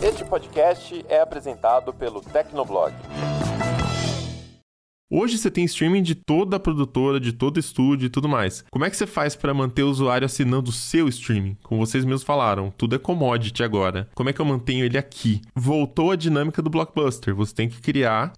Este podcast é apresentado pelo Tecnoblog. Hoje você tem streaming de toda a produtora, de todo estúdio e tudo mais. Como é que você faz para manter o usuário assinando o seu streaming? Como vocês mesmos falaram, tudo é commodity agora. Como é que eu mantenho ele aqui? Voltou a dinâmica do Blockbuster. Você tem que criar,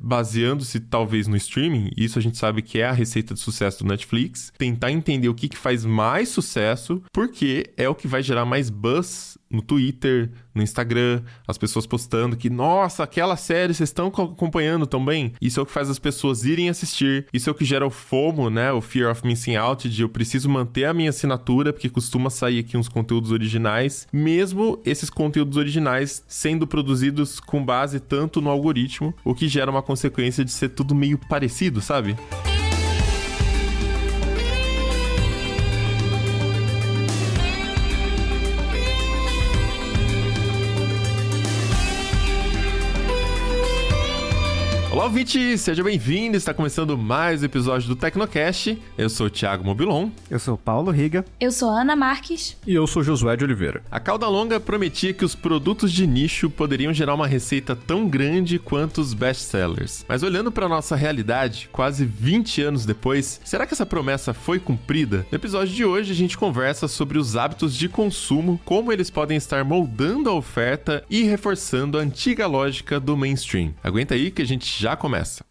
baseando-se talvez no streaming, isso a gente sabe que é a receita de sucesso do Netflix, tentar entender o que faz mais sucesso, porque é o que vai gerar mais buzz no Twitter, no Instagram, as pessoas postando que, nossa, aquela série vocês estão acompanhando tão bem? Isso é o que faz as pessoas irem assistir, isso é o que gera o FOMO, né? O Fear of Missing Out, de eu preciso manter a minha assinatura, porque costuma sair aqui uns conteúdos originais, mesmo esses conteúdos originais sendo produzidos com base tanto no algoritmo, o que gera uma consequência de ser tudo meio parecido, sabe? Olá, ouvinte! Seja bem-vindo! Está começando mais um episódio do Tecnocast. Eu sou o Thiago Mobilon. Eu sou o Paulo Riga. Eu sou a Ana Marques. E eu sou Josué de Oliveira. A cauda longa prometia que os produtos de nicho poderiam gerar uma receita tão grande quanto os best-sellers. Mas olhando para nossa realidade, quase 20 anos depois, será que essa promessa foi cumprida? No episódio de hoje, a gente conversa sobre os hábitos de consumo, como eles podem estar moldando a oferta e reforçando a antiga lógica do mainstream. Aguenta aí que a gente já começa.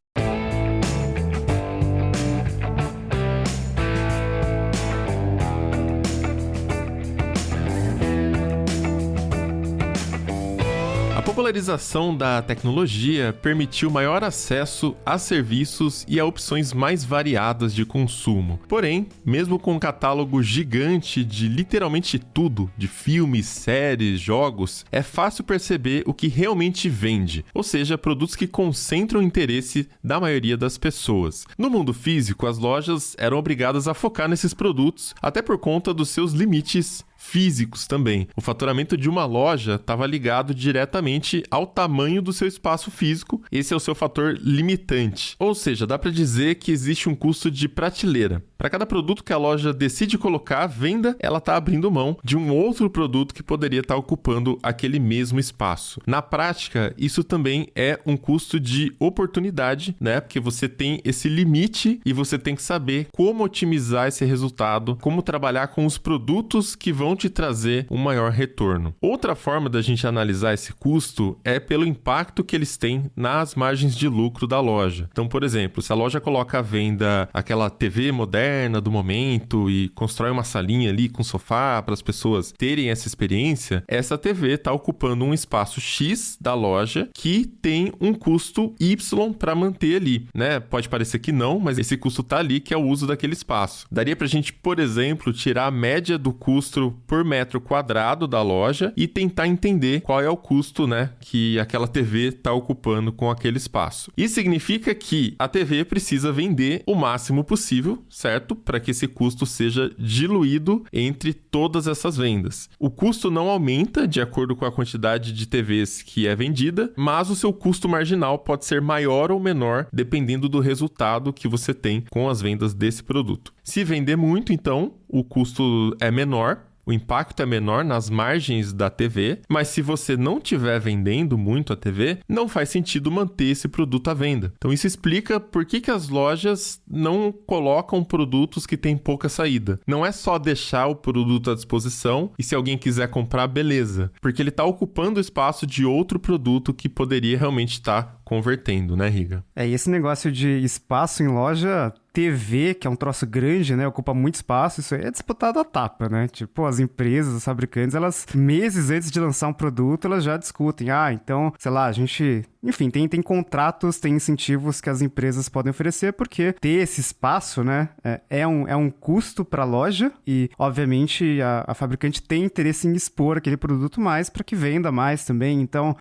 A popularização da tecnologia permitiu maior acesso a serviços e a opções mais variadas de consumo. Porém, mesmo com um catálogo gigante de literalmente tudo, de filmes, séries, jogos, é fácil perceber o que realmente vende, ou seja, produtos que concentram o interesse da maioria das pessoas. No mundo físico, as lojas eram obrigadas a focar nesses produtos, até por conta dos seus limites físicos também. O faturamento de uma loja estava ligado diretamente ao tamanho do seu espaço físico. Esse é o seu fator limitante. Ou seja, dá para dizer que existe um custo de prateleira. Para cada produto que a loja decide colocar à venda, ela está abrindo mão de um outro produto que poderia estar ocupando aquele mesmo espaço. Na prática, isso também é um custo de oportunidade, né? Porque você tem esse limite e você tem que saber como otimizar esse resultado, como trabalhar com os produtos que vão te trazer um maior retorno. Outra forma da gente analisar esse custo é pelo impacto que eles têm nas margens de lucro da loja. Então, por exemplo, se a loja coloca à venda aquela TV moderna do momento e constrói uma salinha ali com sofá para as pessoas terem essa experiência, essa TV está ocupando um espaço X da loja que tem um custo Y para manter ali, né? Pode parecer que não, mas esse custo está ali, que é o uso daquele espaço. Daria para a gente, por exemplo, tirar a média do custo por metro quadrado da loja e tentar entender qual é o custo, né, que aquela TV está ocupando com aquele espaço. Isso significa que a TV precisa vender o máximo possível, certo? Para que esse custo seja diluído entre todas essas vendas. O custo não aumenta de acordo com a quantidade de TVs que é vendida, mas o seu custo marginal pode ser maior ou menor dependendo do resultado que você tem com as vendas desse produto. Se vender muito, então, o custo é menor, o impacto é menor nas margens da TV, mas se você não estiver vendendo muito a TV, não faz sentido manter esse produto à venda. Então isso explica por que as lojas não colocam produtos que têm pouca saída. Não é só deixar o produto à disposição e se alguém quiser comprar, beleza. Porque ele está ocupando o espaço de outro produto que poderia realmente estar convertendo, né, Riga? E esse negócio de espaço em loja, TV, que é um troço grande, né, ocupa muito espaço, isso aí é disputado à tapa, né? Tipo, as empresas, os fabricantes, elas, meses antes de lançar um produto, elas já discutem. Então, sei lá, a gente... Enfim, tem contratos, tem incentivos que as empresas podem oferecer, porque ter esse espaço, né, é um custo para a loja e, obviamente, a fabricante tem interesse em expor aquele produto mais para que venda mais também. Então,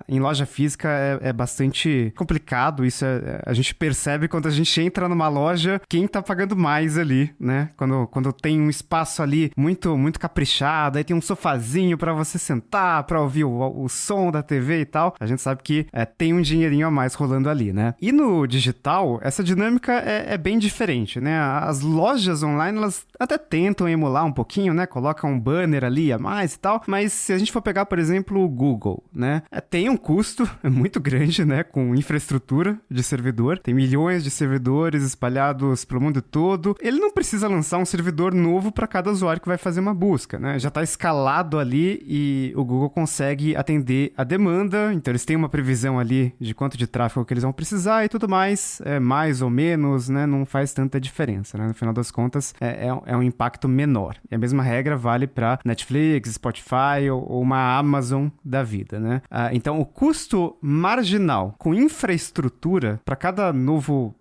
em loja física é bastante complicado. Isso a gente percebe quando a gente entra numa loja, quem tá pagando mais ali, né? Quando tem um espaço ali muito, muito caprichado, aí tem um sofazinho para você sentar, para ouvir o som da TV e tal. A gente sabe que tem um dinheirinho a mais rolando ali, né? E no digital, essa dinâmica é bem diferente, né? As lojas online, elas até tentam emular um pouquinho, né? Colocam um banner ali a mais e tal, mas se a gente for pegar, por exemplo, o Google, né? Tem um custo muito grande, né? Com infraestrutura de servidor, tem milhões de servidores espalhados pelo mundo todo. Ele não precisa lançar um servidor novo para cada usuário que vai fazer uma busca, né? Já está escalado ali e o Google consegue atender a demanda, então eles têm uma previsão ali de quanto de tráfego que eles vão precisar e tudo mais, mais ou menos, né? Não faz tanta diferença, né? No final das contas, é um impacto menor. E a mesma regra vale para Netflix, Spotify ou uma Amazon da vida, né? Então, o custo marginal com infraestrutura para cada novo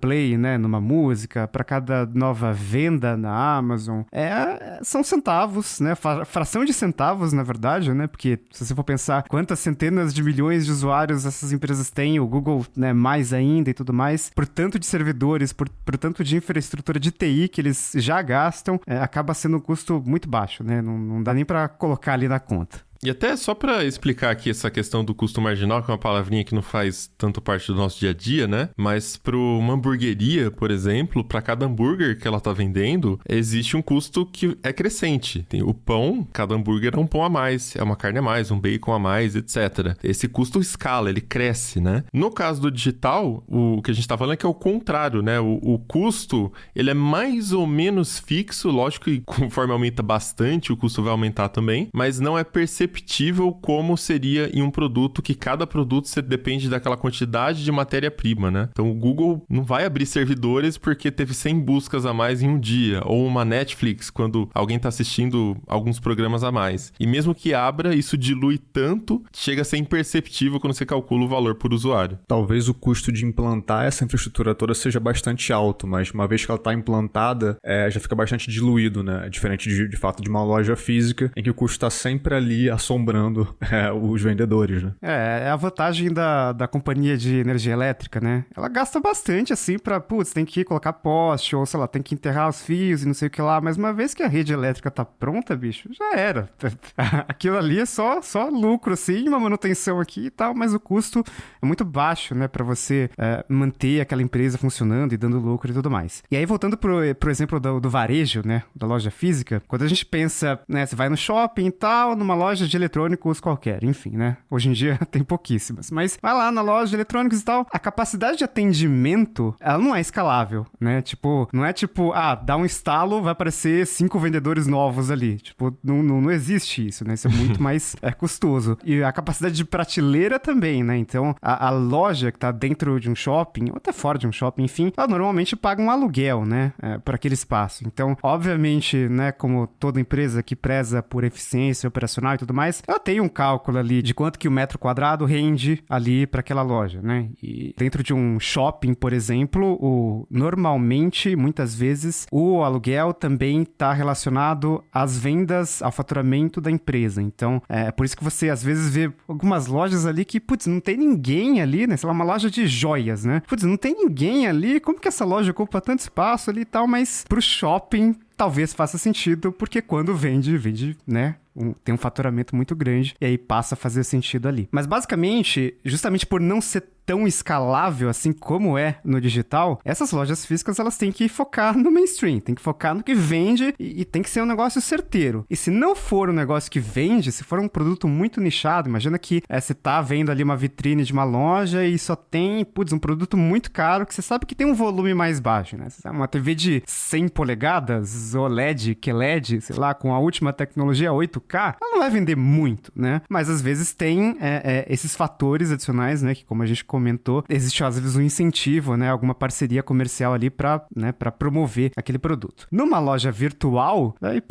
play, né, numa música, para cada nova venda na Amazon, são centavos, né, fração de centavos, na verdade, né, porque se você for pensar quantas centenas de milhões de usuários essas empresas têm, o Google, né, mais ainda e tudo mais, por tanto de servidores, por tanto de infraestrutura de TI que eles já gastam, acaba sendo um custo muito baixo, né, não dá nem para colocar ali na conta. E até só para explicar aqui essa questão do custo marginal, que é uma palavrinha que não faz tanto parte do nosso dia a dia, né? Mas para uma hamburgueria, por exemplo, para cada hambúrguer que ela tá vendendo, existe um custo que é crescente. Tem o pão, cada hambúrguer é um pão a mais, é uma carne a mais, um bacon a mais, etc. Esse custo escala, ele cresce, né? No caso do digital, o que a gente tá falando é que é o contrário, né? O custo, ele é mais ou menos fixo, lógico que conforme aumenta bastante, o custo vai aumentar também, mas não é perceptível como seria em um produto que cada produto você depende daquela quantidade de matéria-prima, né? Então o Google não vai abrir servidores porque teve 100 buscas a mais em um dia, ou uma Netflix quando alguém está assistindo alguns programas a mais. E mesmo que abra, isso dilui tanto, chega a ser imperceptível quando você calcula o valor por usuário. Talvez o custo de implantar essa infraestrutura toda seja bastante alto, mas uma vez que ela está implantada, já fica bastante diluído, né? Diferente de fato de uma loja física, em que o custo está sempre ali assombrando os vendedores, né? É a vantagem da companhia de energia elétrica, né? Ela gasta bastante, assim, tem que colocar poste, ou sei lá, tem que enterrar os fios e não sei o que lá, mas uma vez que a rede elétrica tá pronta, bicho, já era. Aquilo ali é só lucro, assim, uma manutenção aqui e tal, mas o custo é muito baixo, né, pra você manter aquela empresa funcionando e dando lucro e tudo mais. E aí, voltando pro exemplo do varejo, né, da loja física, quando a gente pensa, né, você vai no shopping e tal, numa loja de eletrônicos qualquer, enfim, né? Hoje em dia tem pouquíssimas, mas vai lá na loja de eletrônicos e tal, a capacidade de atendimento, ela não é escalável, né? Tipo, não é tipo, dá um estalo, vai aparecer 5 vendedores novos ali. Tipo, não existe isso, né? Isso é muito mais custoso. E a capacidade de prateleira também, né? Então, a loja que tá dentro de um shopping, ou até fora de um shopping, enfim, ela normalmente paga um aluguel, né? Por aquele espaço. Então, obviamente, né, como toda empresa que preza por eficiência operacional e tudo mais, ela tem um cálculo ali de quanto que o metro quadrado rende ali para aquela loja, né? E dentro de um shopping, por exemplo, normalmente, muitas vezes, o aluguel também está relacionado às vendas, ao faturamento da empresa. Então, é por isso que você, às vezes, vê algumas lojas ali que, não tem ninguém ali, né? Sei lá, uma loja de joias, né? Não tem ninguém ali, como que essa loja ocupa tanto espaço ali e tal, mas pro shopping talvez faça sentido, porque quando vende, né? Tem um faturamento muito grande e aí passa a fazer sentido ali. Mas basicamente, justamente por não ser tão escalável assim como é no digital, essas lojas físicas elas têm que focar no mainstream, tem que focar no que vende e tem que ser um negócio certeiro. E se não for um negócio que vende, se for um produto muito nichado, imagina que você tá vendo ali uma vitrine de uma loja e só tem, um produto muito caro que você sabe que tem um volume mais baixo, né? Uma TV de 100 polegadas, OLED, QLED, sei lá, com a última tecnologia 8K, ela não vai vender muito, né? Mas às vezes tem esses fatores adicionais, né? Que como a gente comentou, existe às vezes um incentivo, né? Alguma parceria comercial ali para promover aquele produto. Numa loja virtual, aí,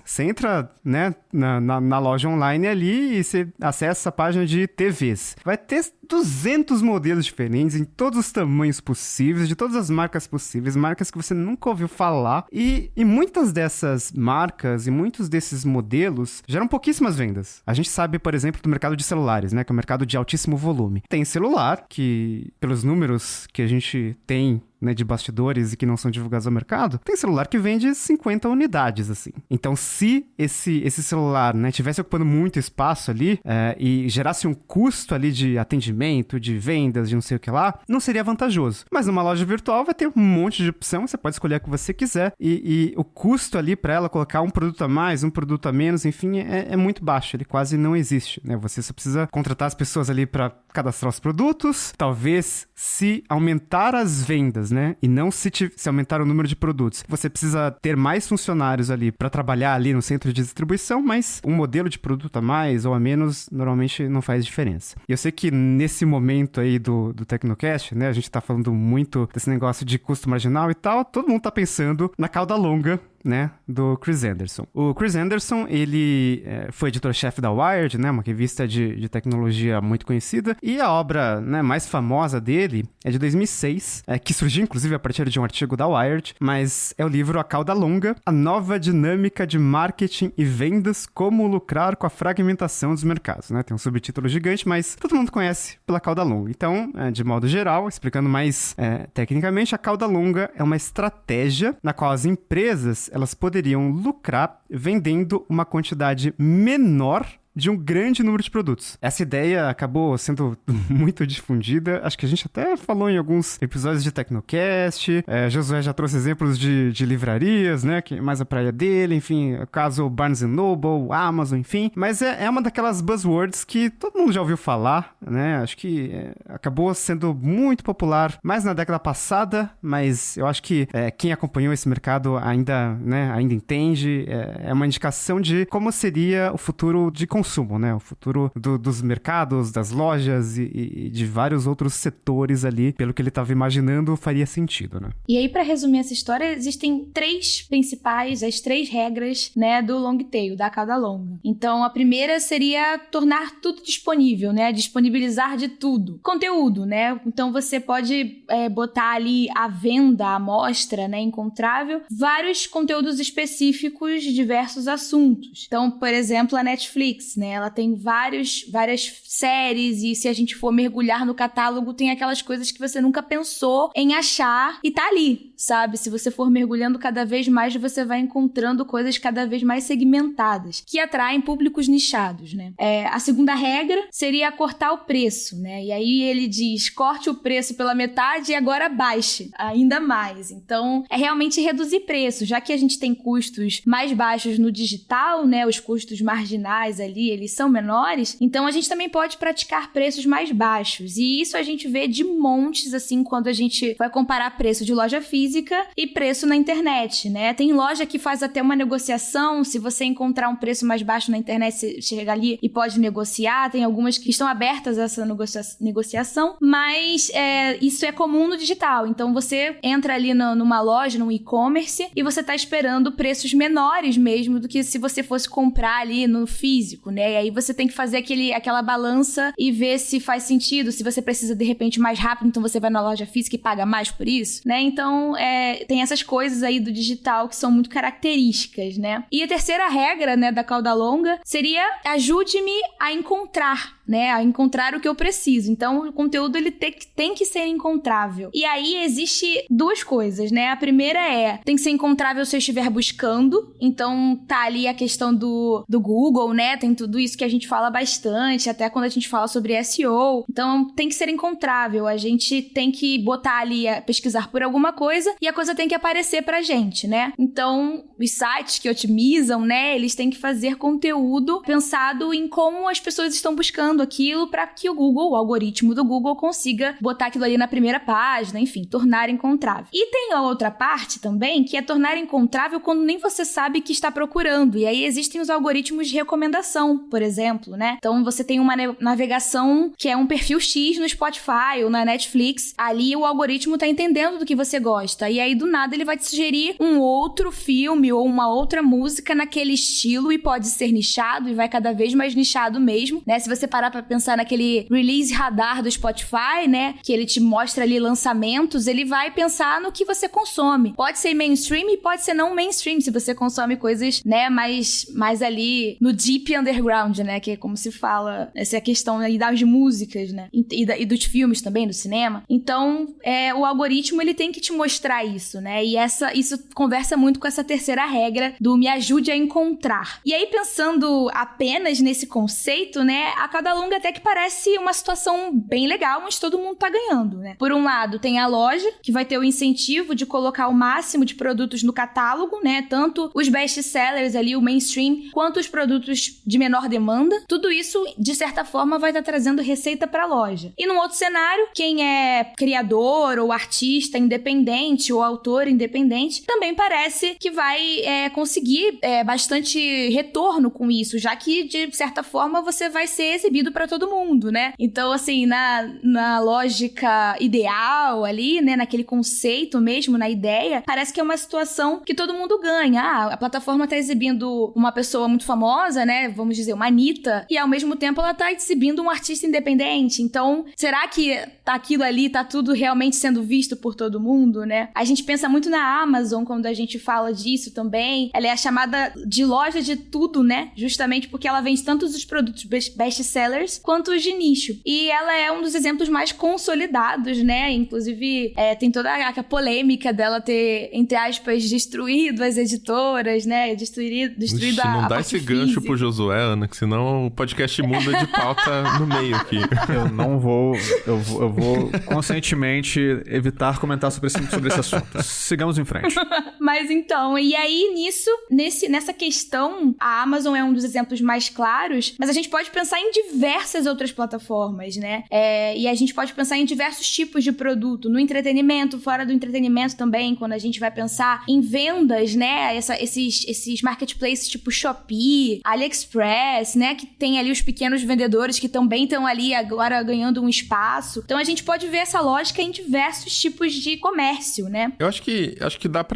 você entra, né, na loja online ali e você acessa a página de TVs. Vai ter 200 modelos diferentes em todos os tamanhos possíveis, de todas as marcas possíveis, marcas que você nunca ouviu falar. E muitas dessas marcas e muitos desses modelos geram pouquíssimas vendas. A gente sabe, por exemplo, do mercado de celulares, né, que é um mercado de altíssimo volume. Tem celular que, pelos números que a gente tem né, de bastidores e que não são divulgados ao mercado, tem celular que vende 50 unidades, assim. Então, se esse celular, né, tivesse ocupando muito espaço ali e gerasse um custo ali de atendimento, de vendas, de não sei o que lá, não seria vantajoso. Mas numa loja virtual vai ter um monte de opção, você pode escolher a que você quiser e o custo ali para ela colocar um produto a mais, um produto a menos, enfim, é muito baixo, ele quase não existe, né? Você só precisa contratar as pessoas ali para cadastrar os produtos, talvez se aumentar as vendas, né? E não se aumentar o número de produtos. Você precisa ter mais funcionários ali para trabalhar ali no centro de distribuição, mas um modelo de produto a mais ou a menos normalmente não faz diferença. E eu sei que nesse momento aí do Tecnocast, né? A gente tá falando muito desse negócio de custo marginal e tal, todo mundo tá pensando na cauda longa, né, do Chris Anderson. O Chris Anderson, ele foi editor-chefe da Wired, né, uma revista de tecnologia muito conhecida, e a obra, né, mais famosa dele é de 2006, que surgiu inclusive a partir de um artigo da Wired, mas é o livro A Cauda Longa, a nova dinâmica de marketing e vendas, como lucrar com a fragmentação dos mercados, né, tem um subtítulo gigante, mas todo mundo conhece pela cauda longa. Então, de modo geral, explicando mais tecnicamente, a cauda longa é uma estratégia na qual as empresas elas poderiam lucrar vendendo uma quantidade menor de um grande número de produtos. Essa ideia acabou sendo muito difundida. Acho que a gente até falou em alguns episódios de Tecnocast. Josué já trouxe exemplos de livrarias, né? Que é mais a praia dele. Enfim, o caso Barnes & Noble, Amazon, enfim. Mas é uma daquelas buzzwords que todo mundo já ouviu falar, né? Acho que acabou sendo muito popular mais na década passada, mas eu acho que quem acompanhou esse mercado ainda entende. É uma indicação de como seria o futuro de consumo, né? O futuro dos mercados, das lojas e de vários outros setores ali, pelo que ele estava imaginando, faria sentido, né? E aí, para resumir essa história, existem as três regras, né, do long tail, da cauda longa. Então, a primeira seria tornar tudo disponível, né? Disponibilizar de tudo. Conteúdo, né? Então, você pode botar ali à venda, à mostra, né, encontrável, vários conteúdos específicos de diversos assuntos. Então, por exemplo, a Netflix, né? Ela tem várias séries e se a gente for mergulhar no catálogo, tem aquelas coisas que você nunca pensou em achar e tá ali, sabe? Se você for mergulhando cada vez mais, você vai encontrando coisas cada vez mais segmentadas, que atraem públicos nichados, né? A segunda regra seria cortar o preço, né? E aí ele diz, corte o preço pela metade e agora baixe ainda mais. Então, é realmente reduzir preço, já que a gente tem custos mais baixos no digital, né? Os custos marginais ali, eles são menores, então a gente também pode praticar preços mais baixos, e isso a gente vê de montes, assim, quando a gente vai comparar preço de loja física e preço na internet, né? Tem loja que faz até uma negociação, se você encontrar um preço mais baixo na internet, você chega ali e pode negociar, tem algumas que estão abertas a essa negociação, mas isso é comum no digital, então você entra ali numa loja, num e-commerce, e você tá esperando preços menores mesmo do que se você fosse comprar ali no físico, né? E aí você tem que fazer aquela balança e ver se faz sentido, se você precisa de repente mais rápido, então você vai na loja física e paga mais por isso, né? Então, tem essas coisas aí do digital que são muito características, né? E a terceira regra, né, da cauda longa seria ajude-me a encontrar, né? A encontrar o que eu preciso. Então, o conteúdo ele tem que ser encontrável. E aí existe duas coisas, né? A primeira tem que ser encontrável se eu estiver buscando. Então, tá ali a questão do Google, né? Tem tudo isso que a gente fala bastante, até quando a gente fala sobre SEO. Então, tem que ser encontrável. A gente tem que botar ali, pesquisar por alguma coisa e a coisa tem que aparecer pra gente, né? Então, os sites que otimizam, né? Eles têm que fazer conteúdo pensado em como as pessoas estão buscando aquilo para que o algoritmo do Google consiga botar aquilo ali na primeira página, enfim, tornar encontrável. E tem a outra parte também, que é tornar encontrável quando nem você sabe que está procurando. E aí existem os algoritmos de recomendação, por exemplo, né? Então você tem uma navegação que é um perfil X no Spotify ou na Netflix. Ali o algoritmo tá entendendo do que você gosta. E aí do nada ele vai te sugerir um outro filme ou uma outra música naquele estilo e pode ser nichado e vai cada vez mais nichado mesmo, né? Se você parar pra pensar naquele release radar do Spotify, né? Que ele te mostra ali lançamentos, ele vai pensar no que você consome. Pode ser mainstream e pode ser não mainstream, se você consome coisas, né, mais ali no deep underground underground, né? Que é como se fala, essa é a questão aí das músicas, né? E dos filmes também, do cinema. Então, o algoritmo, ele tem que te mostrar isso, né? E isso conversa muito com essa terceira regra do me ajude a encontrar. E aí, pensando apenas nesse conceito, né? A cauda longa até que parece uma situação bem legal, mas todo mundo tá ganhando, né? Por um lado, tem a loja, que vai ter o incentivo de colocar o máximo de produtos no catálogo, né? Tanto os best-sellers ali, o mainstream, quanto os produtos de menor demanda. Tudo isso, de certa forma, vai estar trazendo receita para a loja. E num outro cenário, quem é criador ou artista independente ou autor independente, também parece que vai conseguir bastante retorno com isso, já que, de certa forma, você vai ser exibido para todo mundo, né? Então, assim, na lógica ideal ali, né? Naquele conceito mesmo, na ideia, parece que é uma situação que todo mundo ganha. A plataforma tá exibindo uma pessoa muito famosa, né? Vamos dizer, uma Anitta, e ao mesmo tempo ela tá exibindo um artista independente. Então, será que aquilo ali tá tudo realmente sendo visto por todo mundo, né? A gente pensa muito na Amazon quando a gente fala disso também. Ela é a chamada de loja de tudo, né? Justamente porque ela vende tanto os produtos best-sellers quanto os de nicho. E ela é um dos exemplos mais consolidados, né? Inclusive, tem toda a polêmica dela ter, entre aspas, destruído as editoras, né? Destruído a não dá parte esse gancho física. pro Josué, Ana, que senão o podcast muda de pauta no meio aqui. Eu não vou... Eu vou conscientemente evitar comentar sobre esse assunto. Sigamos em frente. Mas então, e aí nessa questão, a Amazon é um dos exemplos mais claros, mas a gente pode pensar em diversas outras plataformas, né? E a gente pode pensar em diversos tipos de produto, no entretenimento, fora do entretenimento também, quando a gente vai pensar em vendas, né? Esses marketplaces tipo Shopee, AliExpress, né? Que tem ali os pequenos vendedores que também estão ali agora ganhando um espaço. Então a gente pode ver essa lógica em diversos tipos de comércio, né? Eu acho que dá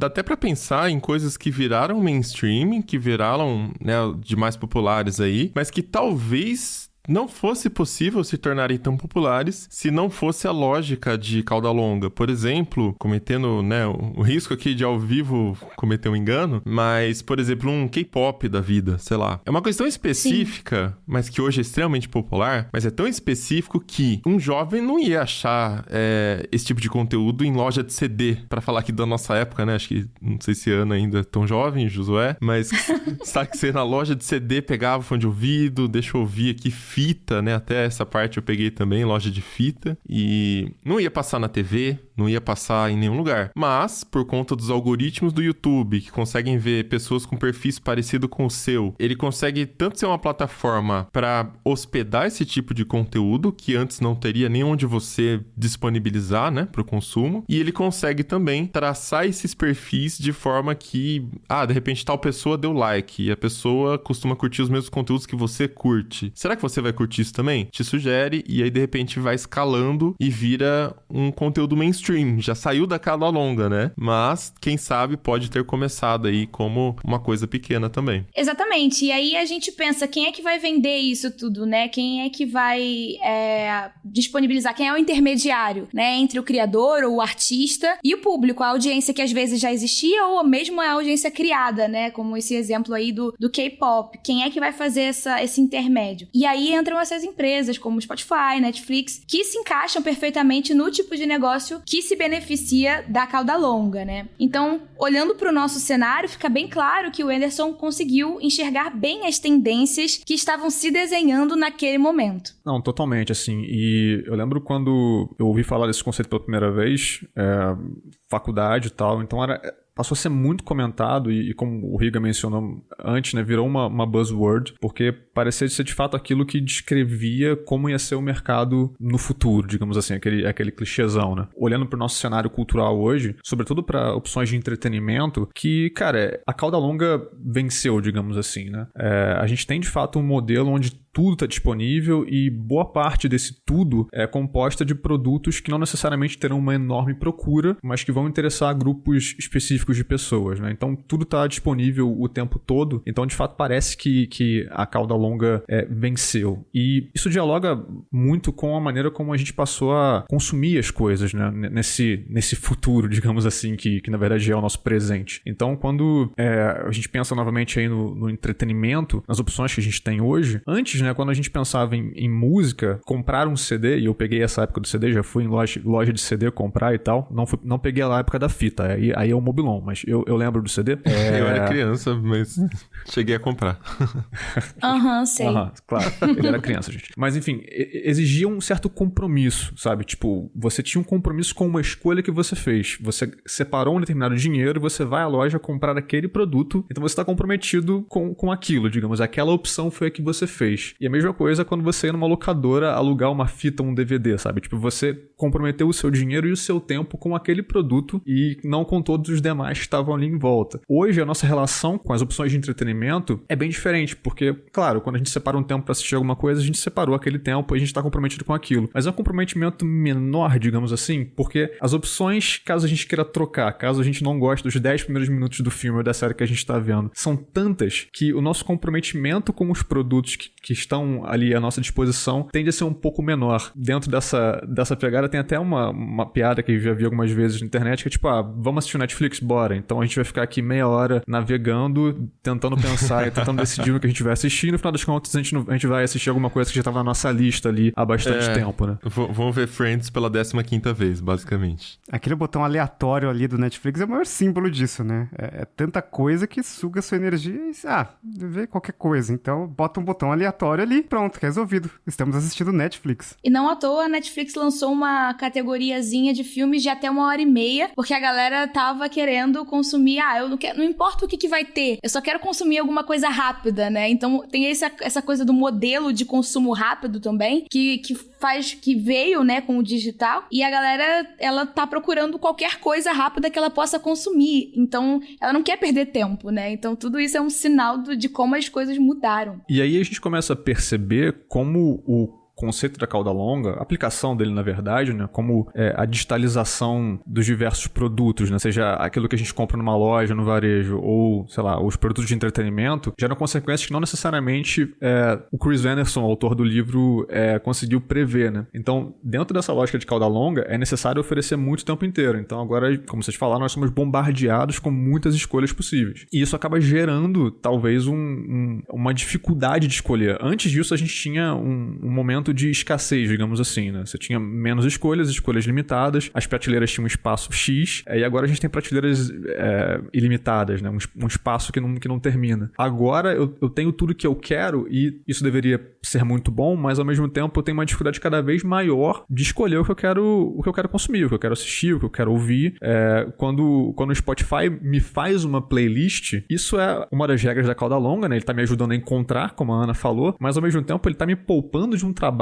até pra pensar em coisas que viraram mainstream, que viraram, né, de mais populares aí, mas que talvez não fosse possível se tornarem tão populares se não fosse a lógica de cauda longa. Por exemplo, cometendo, né, o risco aqui de ao vivo cometer um engano, mas, por exemplo, um K-pop da vida, sei lá. É uma questão específica, sim, mas que hoje é extremamente popular, mas é tão específico que um jovem não ia achar esse tipo de conteúdo em loja de CD, pra falar aqui da nossa época, né? Acho que, não sei se a Ana ainda é tão jovem, Josué, mas sabe que você na loja de CD pegava o fone de ouvido, deixa eu ouvir aqui fita, né? Até essa parte eu peguei também, loja de fita. E não ia passar na TV, não ia passar em nenhum lugar. Mas, por conta dos algoritmos do YouTube, que conseguem ver pessoas com perfis parecido com o seu, ele consegue tanto ser uma plataforma para hospedar esse tipo de conteúdo, que antes não teria nem onde você disponibilizar, né? Para o consumo. E ele consegue também traçar esses perfis de forma que, de repente tal pessoa deu like e a pessoa costuma curtir os mesmos conteúdos que você curte. Será que você vai curtir isso também? Te sugere e aí de repente vai escalando e vira um conteúdo mainstream. Já saiu da cauda longa, né? Mas, quem sabe, pode ter começado aí como uma coisa pequena também. Exatamente. E aí a gente pensa, quem é que vai vender isso tudo, né? Quem é que vai disponibilizar? Quem é o intermediário, né? Entre o criador ou o artista e o público, a audiência que às vezes já existia ou mesmo a audiência criada, né? Como esse exemplo aí do K-pop. Quem é que vai fazer esse intermédio? E aí entram essas empresas como Spotify, Netflix, que se encaixam perfeitamente no tipo de negócio que se beneficia da cauda longa, né? Então, olhando para o nosso cenário, fica bem claro que o Whindersson conseguiu enxergar bem as tendências que estavam se desenhando naquele momento. Não, totalmente, assim, e eu lembro quando eu ouvi falar desse conceito pela primeira vez, faculdade e tal, então passou a ser muito comentado e como o Riga mencionou antes, né, virou uma buzzword, porque parecia ser de fato aquilo que descrevia como ia ser o mercado no futuro, digamos assim, aquele clichêzão, né? Olhando para o nosso cenário cultural hoje, sobretudo para opções de entretenimento, que, cara, a cauda longa venceu, digamos assim, né? A gente tem de fato um modelo onde tudo tá disponível e boa parte desse tudo é composta de produtos que não necessariamente terão uma enorme procura, mas que vão interessar grupos específicos de pessoas, né? Então, tudo tá disponível o tempo todo. Então, de fato, parece que a cauda longa venceu. E isso dialoga muito com a maneira como a gente passou a consumir as coisas, né? Nesse futuro, digamos assim, que na verdade é o nosso presente. Então, quando a gente pensa novamente aí no entretenimento, nas opções que a gente tem hoje, antes, né, quando a gente pensava em música, comprar um CD, e eu peguei essa época do CD, já fui em loja de CD comprar e tal, não peguei a época da fita, aí é o Mobilon, mas eu lembro do CD. Eu era criança, mas cheguei a comprar. Sei. Claro, ele era criança, gente. Mas enfim, exigia um certo compromisso, sabe? Tipo, você tinha um compromisso com uma escolha que você fez. Você separou um determinado dinheiro e você vai à loja comprar aquele produto, então você está comprometido com aquilo, digamos. Aquela opção foi a que você fez. E a mesma coisa quando você ia numa locadora alugar uma fita, um DVD, sabe? Tipo, você comprometeu o seu dinheiro e o seu tempo com aquele produto e não com todos os demais que estavam ali em volta. Hoje, a nossa relação com as opções de entretenimento é bem diferente, porque, claro, quando a gente separa um tempo para assistir alguma coisa, a gente separou aquele tempo e a gente está comprometido com aquilo. Mas é um comprometimento menor, digamos assim, porque as opções, caso a gente queira trocar, caso a gente não goste dos 10 primeiros minutos do filme ou da série que a gente está vendo, são tantas que o nosso comprometimento com os produtos que estão ali à nossa disposição tende a ser um pouco menor. Dentro dessa pegada tem até uma piada que eu já vi algumas vezes na internet, que é tipo, vamos assistir o Netflix? Bora. Então a gente vai ficar aqui meia hora navegando, tentando pensar e tentando decidir o que a gente vai assistir, e no final das contas a gente vai assistir alguma coisa que já estava na nossa lista ali há bastante tempo, né? Vamos ver Friends pela 15ª vez, basicamente. Aquele botão aleatório ali do Netflix é o maior símbolo disso, né? É tanta coisa que suga sua energia e, vê qualquer coisa. Então, bota um botão aleatório ali, pronto, resolvido. Estamos assistindo Netflix. E não à toa, a Netflix lançou uma categoriazinha de filmes de até 1h30, porque a galera tava querendo consumir, eu não quero, não importa o que vai ter, eu só quero consumir alguma coisa rápida, né? Então, tem essa coisa do modelo de consumo rápido também, que veio, né, com o digital, e a galera, ela tá procurando qualquer coisa rápida que ela possa consumir. Então, ela não quer perder tempo, né? Então, tudo isso é um sinal de como as coisas mudaram. E aí a gente começa a perceber como o conceito da cauda longa, a aplicação dele, na verdade, né, como a digitalização dos diversos produtos, né, seja aquilo que a gente compra numa loja, no varejo, ou, sei lá, os produtos de entretenimento, geram consequências que não necessariamente o Chris Anderson, autor do livro, conseguiu prever, né. Então, dentro dessa lógica de cauda longa, é necessário oferecer muito o tempo inteiro. Então, agora, como vocês falaram, nós somos bombardeados com muitas escolhas possíveis. E isso acaba gerando, talvez, uma dificuldade de escolher. Antes disso, a gente tinha um momento de escassez, digamos assim, né? Você tinha menos escolhas limitadas, as prateleiras tinham um espaço X, e agora a gente tem prateleiras ilimitadas, né? Um espaço que não termina. Agora eu tenho tudo que eu quero, e isso deveria ser muito bom, mas ao mesmo tempo eu tenho uma dificuldade cada vez maior de escolher o que eu quero consumir, o que eu quero assistir, o que eu quero ouvir. Quando o Spotify me faz uma playlist, isso é uma das regras da cauda longa, né? Ele tá me ajudando a encontrar, como a Ana falou, mas ao mesmo tempo ele tá me poupando de um trabalho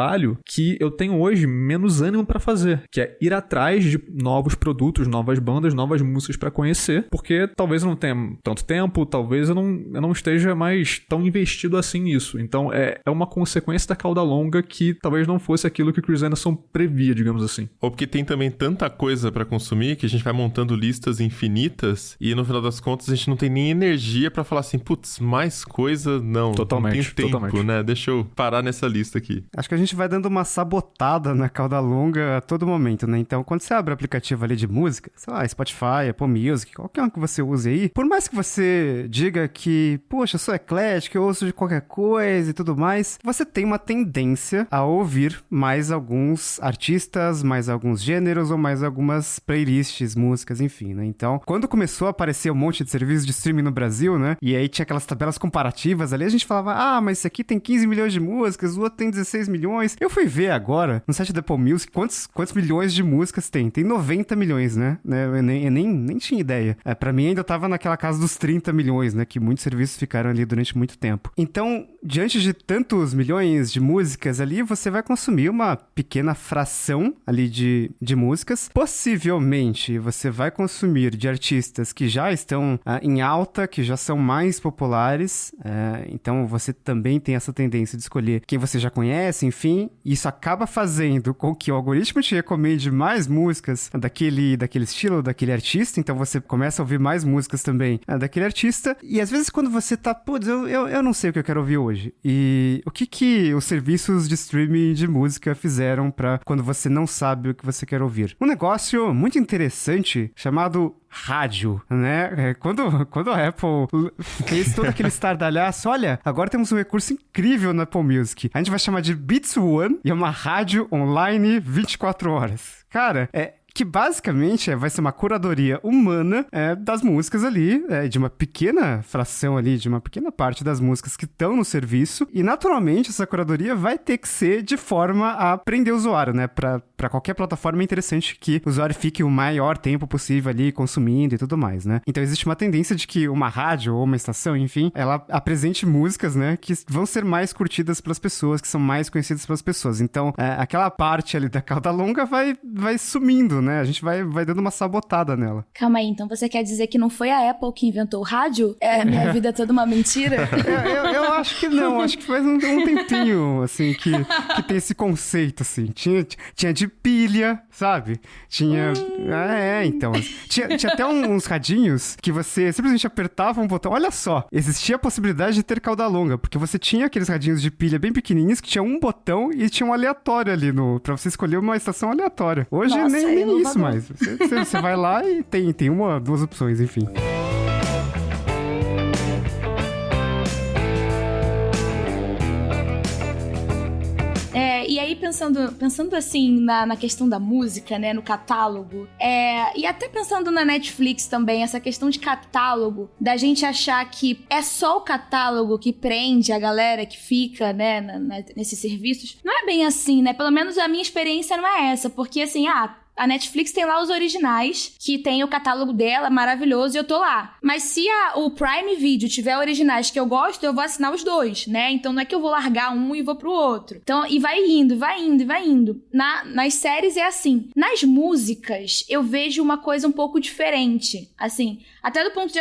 que eu tenho hoje menos ânimo pra fazer, que é ir atrás de novos produtos, novas bandas, novas músicas pra conhecer, porque talvez eu não tenha tanto tempo, talvez eu não esteja mais tão investido assim nisso. Então é uma consequência da cauda longa que talvez não fosse aquilo que o Chris Anderson previa, digamos assim. Ou porque tem também tanta coisa pra consumir que a gente vai montando listas infinitas e no final das contas a gente não tem nem energia pra falar assim, putz, mais coisa não. Totalmente, não tenho tempo, né? Deixa eu parar nessa lista aqui. Acho que a gente vai dando uma sabotada na cauda longa a todo momento, né? Então, quando você abre o aplicativo ali de música, sei lá, Spotify, Apple Music, qualquer um que você use aí, por mais que você diga que, poxa, eu sou eclético, eu ouço de qualquer coisa e tudo mais, você tem uma tendência a ouvir mais alguns artistas, mais alguns gêneros ou mais algumas playlists, músicas, enfim, né? Então, quando começou a aparecer um monte de serviços de streaming no Brasil, né? E aí tinha aquelas tabelas comparativas ali, a gente falava, mas esse aqui tem 15 milhões de músicas, o outro tem 16 milhões. Eu fui ver agora, no site da Apple Music, quantos milhões de músicas tem. Tem 90 milhões, né? Eu nem tinha ideia. Pra mim ainda tava naquela casa dos 30 milhões, né? Que muitos serviços ficaram ali durante muito tempo. Então, diante de tantos milhões de músicas ali, você vai consumir uma pequena fração ali de músicas. Possivelmente, você vai consumir de artistas que já estão em alta, que já são mais populares. Então, você também tem essa tendência de escolher quem você já conhece, enfim. Isso acaba fazendo com que o algoritmo te recomende mais músicas daquele estilo, daquele artista. Então, você começa a ouvir mais músicas também daquele artista. E, às vezes, quando você tá... Putz, eu não sei o que eu quero ouvir hoje. E o que os serviços de streaming de música fizeram pra quando você não sabe o que você quer ouvir? Um negócio muito interessante chamado rádio, né? Quando a Apple fez todo aquele estardalhaço, olha, agora temos um recurso incrível na Apple Music. A gente vai chamar de Beats One e é uma rádio online 24 horas. Cara, que basicamente vai ser uma curadoria humana das músicas ali, de uma pequena fração ali, de uma pequena parte das músicas que estão no serviço, e naturalmente essa curadoria vai ter que ser de forma a prender o usuário, né? Pra qualquer plataforma é interessante que o usuário fique o maior tempo possível ali consumindo e tudo mais, né? Então existe uma tendência de que uma rádio ou uma estação, enfim, ela apresente músicas, né, que vão ser mais curtidas pelas pessoas, que são mais conhecidas pelas pessoas. Então aquela parte ali da cauda longa vai sumindo, né? A gente vai dando uma sabotada nela. Calma aí, então você quer dizer que não foi a Apple que inventou o rádio? Minha vida é toda uma mentira? Eu acho que não, acho que faz um tempinho, assim, que tem esse conceito, assim. Tinha de pilha, sabe? Tinha... então. Tinha até uns radinhos que você simplesmente apertava um botão. Olha só, existia a possibilidade de ter cauda longa, porque você tinha aqueles radinhos de pilha bem pequenininhos que tinha um botão e tinha um aleatório ali pra você escolher uma estação aleatória. Hoje nem isso mais. Você vai lá e tem uma, duas opções, enfim. E aí, pensando assim na questão da música, né, no catálogo, e até pensando na Netflix também, essa questão de catálogo, da gente achar que é só o catálogo que prende a galera que fica, né, nesses serviços, não é bem assim, né? Pelo menos a minha experiência não é essa, porque assim, a Netflix tem lá os originais, que tem o catálogo dela, maravilhoso, e eu tô lá. Mas se o Prime Video tiver originais que eu gosto, eu vou assinar os dois, né? Então não é que eu vou largar um e vou pro outro. Então, e vai indo. Nas séries é assim. Nas músicas, eu vejo uma coisa um pouco diferente. Assim, até do ponto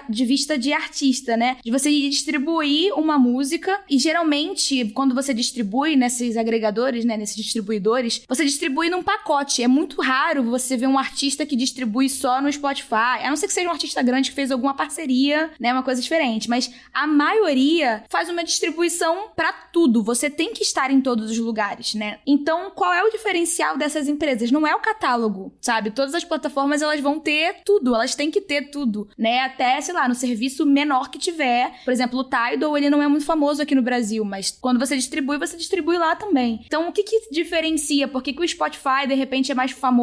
de vista de artista, né? De você distribuir uma música, e geralmente, quando você distribui nesses agregadores, né? Nesses distribuidores, você distribui num pacote. É muito raro você ver um artista que distribui só no Spotify, a não ser que seja um artista grande que fez alguma parceria, né, uma coisa diferente, mas a maioria faz uma distribuição pra tudo, você tem que estar em todos os lugares, né? Então, qual é o diferencial dessas empresas? Não é o catálogo, sabe? Todas as plataformas, elas vão ter tudo, elas têm que ter tudo, né? Até, sei lá, no serviço menor que tiver, por exemplo, o Tidal, ele não é muito famoso aqui no Brasil, mas quando você distribui lá também. Então, o que diferencia? Por que o Spotify, de repente, é mais famoso,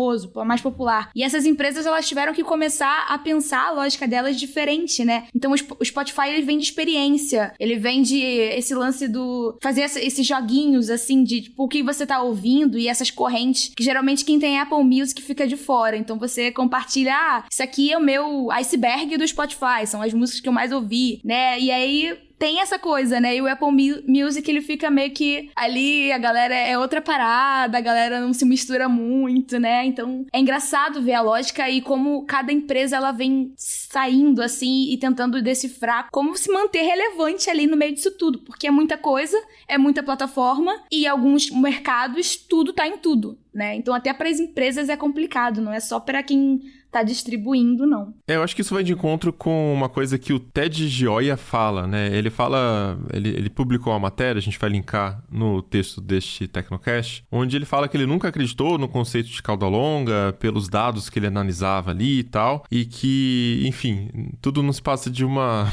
mais popular? E essas empresas, elas tiveram que começar a pensar a lógica delas diferente, né? Então, o Spotify, ele vem de experiência, ele vem de esse lance do... fazer esses joguinhos, assim, de tipo, o que você tá ouvindo e essas correntes, que geralmente quem tem Apple Music fica de fora. Então, você compartilha, isso aqui é o meu iceberg do Spotify, são as músicas que eu mais ouvi, né? E aí... tem essa coisa, né? E o Apple Music, ele fica meio que ali, a galera é outra parada, a galera não se mistura muito, né? Então, é engraçado ver a lógica e como cada empresa, ela vem saindo, assim, e tentando decifrar como se manter relevante ali no meio disso tudo, porque é muita coisa, é muita plataforma, e alguns mercados, tudo tá em tudo, né? Então, até para as empresas é complicado, não é só para quem tá distribuindo, não. Eu acho que isso vai de encontro com uma coisa que o Ted Gioia fala, né? Ele publicou uma matéria, a gente vai linkar no texto deste Tecnocast, onde ele fala que ele nunca acreditou no conceito de cauda longa, pelos dados que ele analisava ali e tal, e que, enfim, tudo nos passa de uma